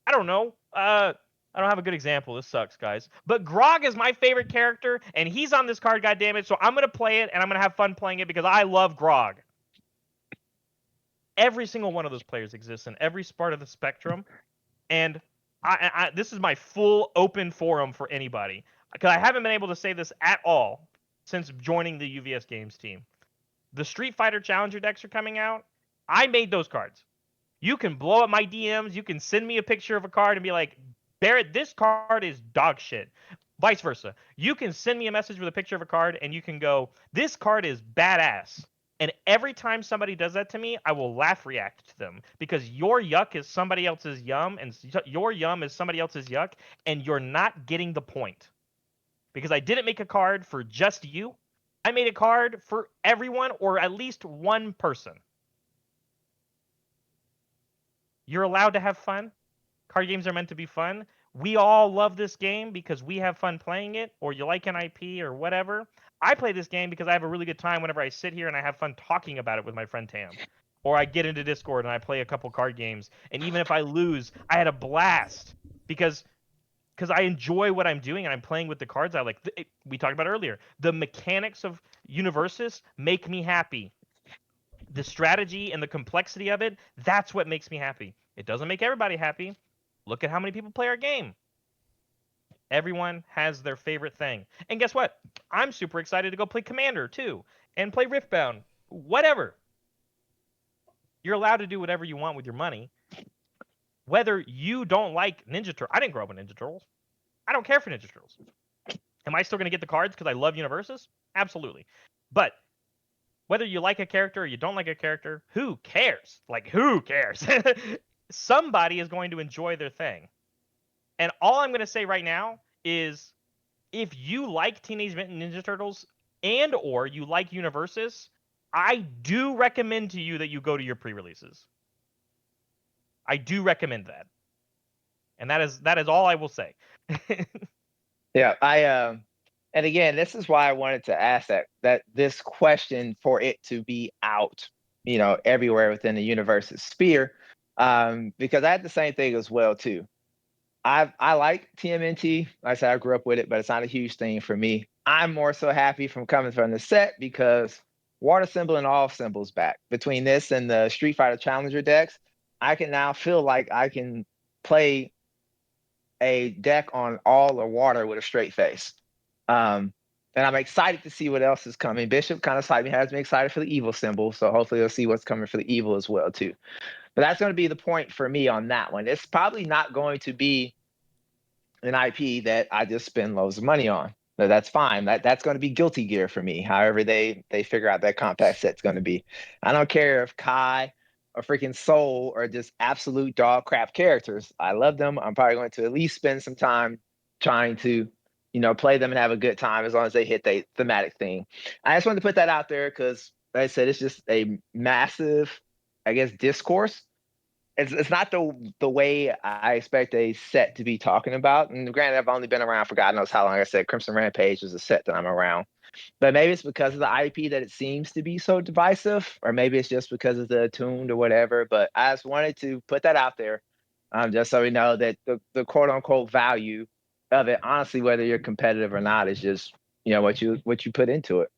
I don't know, I don't have a good example. This sucks, guys. But Grog is my favorite character, and he's on this card, goddammit. So I'm going to play it, and I'm going to have fun playing it because I love Grog. Every single one of those players exists in every part of the spectrum. And this is my full open forum for anybody. Because I haven't been able to say this at all since joining the UVS Games team. The Street Fighter Challenger decks are coming out. I made those cards. You can blow up my DMs. You can send me a picture of a card and be like, Barrett, this card is dog shit. Vice versa. You can send me a message with a picture of a card and you can go, this card is badass. And every time somebody does that to me, I will laugh react to them because your yuck is somebody else's yum and your yum is somebody else's yuck, and you're not getting the point. Because I didn't make a card for just you. I made a card for everyone or at least one person. You're allowed to have fun. Card games are meant to be fun. We all love this game because we have fun playing it, or you like an IP or whatever. I play this game because I have a really good time whenever I sit here and I have fun talking about it with my friend Tam. Or I get into Discord and I play a couple card games. And even if I lose, I had a blast because I enjoy what I'm doing and I'm playing with the cards I like. We talked about earlier. The mechanics of UniVersus make me happy. The strategy and the complexity of it, that's what makes me happy. It doesn't make everybody happy. Look at how many people play our game. Everyone has their favorite thing. And guess what? I'm super excited to go play Commander too and play Riftbound. Whatever. You're allowed to do whatever you want with your money. Whether you don't like Ninja Turtles. I didn't grow up with Ninja Turtles. I don't care for Ninja Turtles. Am I still going to get the cards because I love UniVersus? Absolutely. But whether you like a character or you don't like a character, who cares? Like, who cares? Somebody is going to enjoy their thing. And all I'm going to say right now is if you like Teenage Mutant Ninja Turtles and or you like UniVersus, I do recommend to you that you go to your pre-releases. I do recommend that. And that is all I will say. Yeah, and again, this is why I wanted to ask that this question for it to be out, everywhere within the UniVersus sphere, because I had the same thing as well too. I like TMNT. Like I said, I grew up with it, but it's not a huge thing for me. I'm more so happy from coming from the set because water symbol and all symbols back. Between this and the Street Fighter Challenger decks, I can now feel like I can play a deck on all or water with a straight face. And I'm excited to see what else is coming. Bishop kind of slightly has me excited for the evil symbol, so hopefully we'll see what's coming for the evil as well too. But that's going to be the point for me on that one. It's probably not going to be an IP that I just spend loads of money on. No, that's fine. That's going to be Guilty Gear for me. However they figure out that compact set's going to be. I don't care if Kai or freaking Soul are just absolute dog crap characters. I love them. I'm probably going to at least spend some time trying to, play them and have a good time as long as they hit the thematic thing. I just wanted to put that out there because, like I said, it's just a massive, I guess, discourse. It's not the way I expect a set to be talking about. And granted, I've only been around for God knows how long. Like I said, Crimson Rampage was a set that I'm around. But maybe it's because of the IP that it seems to be so divisive, or maybe it's just because of the attuned or whatever. But I just wanted to put that out there, just so we know that the quote unquote value of it, honestly, whether you're competitive or not, is just what you put into it.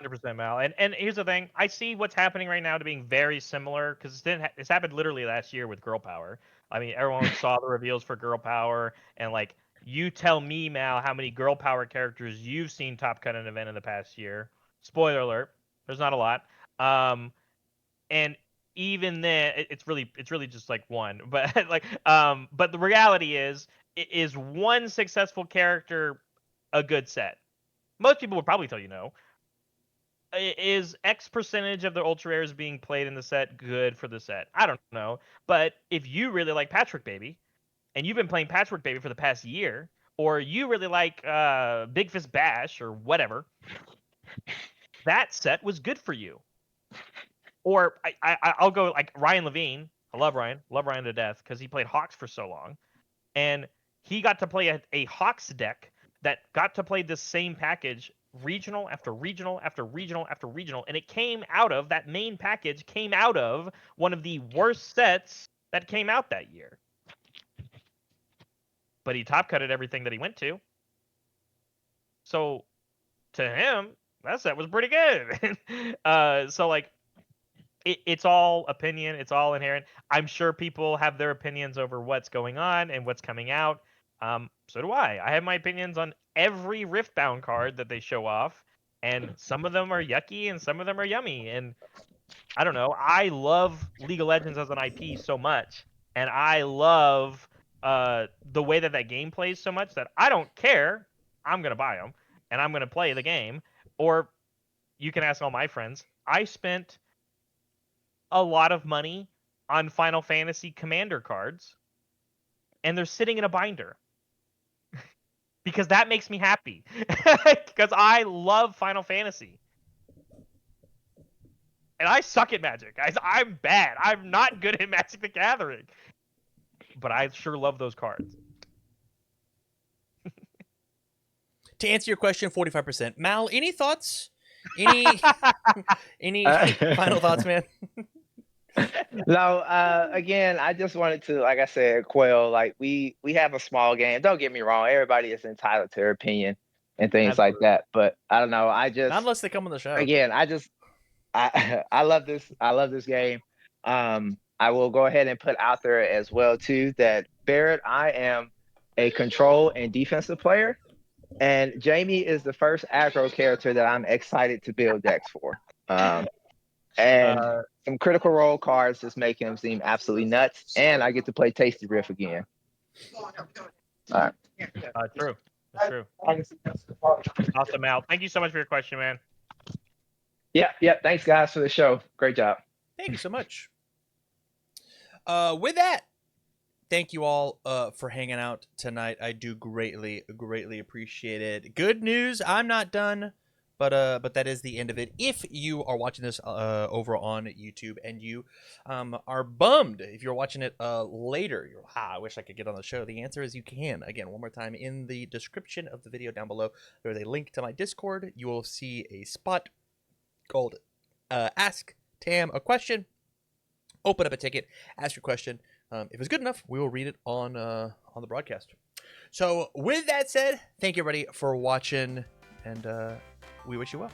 100% Mal. And here's the thing. I see what's happening right now to being very similar because it's happened literally last year with Girl Power. I mean, everyone saw the reveals for Girl Power, and like, you tell me, Mal, how many Girl Power characters you've seen top cut an event in the past year. Spoiler alert, there's not a lot. And even then, it's really just like one. But but the reality is one successful character a good set? Most people would probably tell you no. Is X percentage of the ultra rares being played in the set good for the set? I don't know. But if you really like Patchwork Baby, and you've been playing Patchwork Baby for the past year, or you really like Big Fist Bash or whatever, that set was good for you. Or I'll go like Ryan Levine. I love Ryan to death because he played Hawks for so long, and he got to play a Hawks deck that got to play this same package regional after regional after regional after regional, and it came out of that main package came out of one of the worst sets that came out that year. But he top cutted everything that he went to. So to him, that set was pretty good. So like it's all opinion, it's all inherent. I'm sure people have their opinions over what's going on and what's coming out. So do I. I have my opinions on every Riftbound card that they show off, and some of them are yucky and some of them are yummy. And I don't know. I love League of Legends as an IP so much, and I love the way that game plays so much that I don't care. I'm gonna buy them and I'm gonna play the game. Or you can ask all my friends. I spent a lot of money on Final Fantasy Commander cards, and they're sitting in a binder because that makes me happy because I love Final Fantasy. And I suck at Magic, guys. I'm bad. I'm not good at Magic the Gathering. But I sure love those cards. To answer your question, 45%. Mal, any thoughts? Any final thoughts, man? No, again, I just wanted to, like I said, quell. Like we have a small game. Don't get me wrong. Everybody is entitled to their opinion and things like Absolutely. that. But I don't know. Not unless they come on the show. Again, I love this. I love this game. I will go ahead and put out there as well too that Barrett, I am a control and defensive player, and Jamie is the first aggro character that I'm excited to build decks for. And some critical role cards just make him seem absolutely nuts, and I get to play Tasty Riff again. All right. True. That's true. Awesome, Al. Thank you so much for your question, man. Yeah. Thanks, guys, for the show. Great job. Thank you so much. With that, thank you all for hanging out tonight. I do greatly appreciate it. Good news, I'm not done, but that is the end of it. If you are watching this over on YouTube and you are bummed, if you're watching it later, I wish I could get on the show. The answer is you can. Again, one more time, in the description of the video down below, there's a link to my Discord. You will see a spot called Ask Tam a Question. Open up a ticket, ask your question. If it's good enough, we will read it on the broadcast. So with that said, thank you everybody for watching, and we wish you well.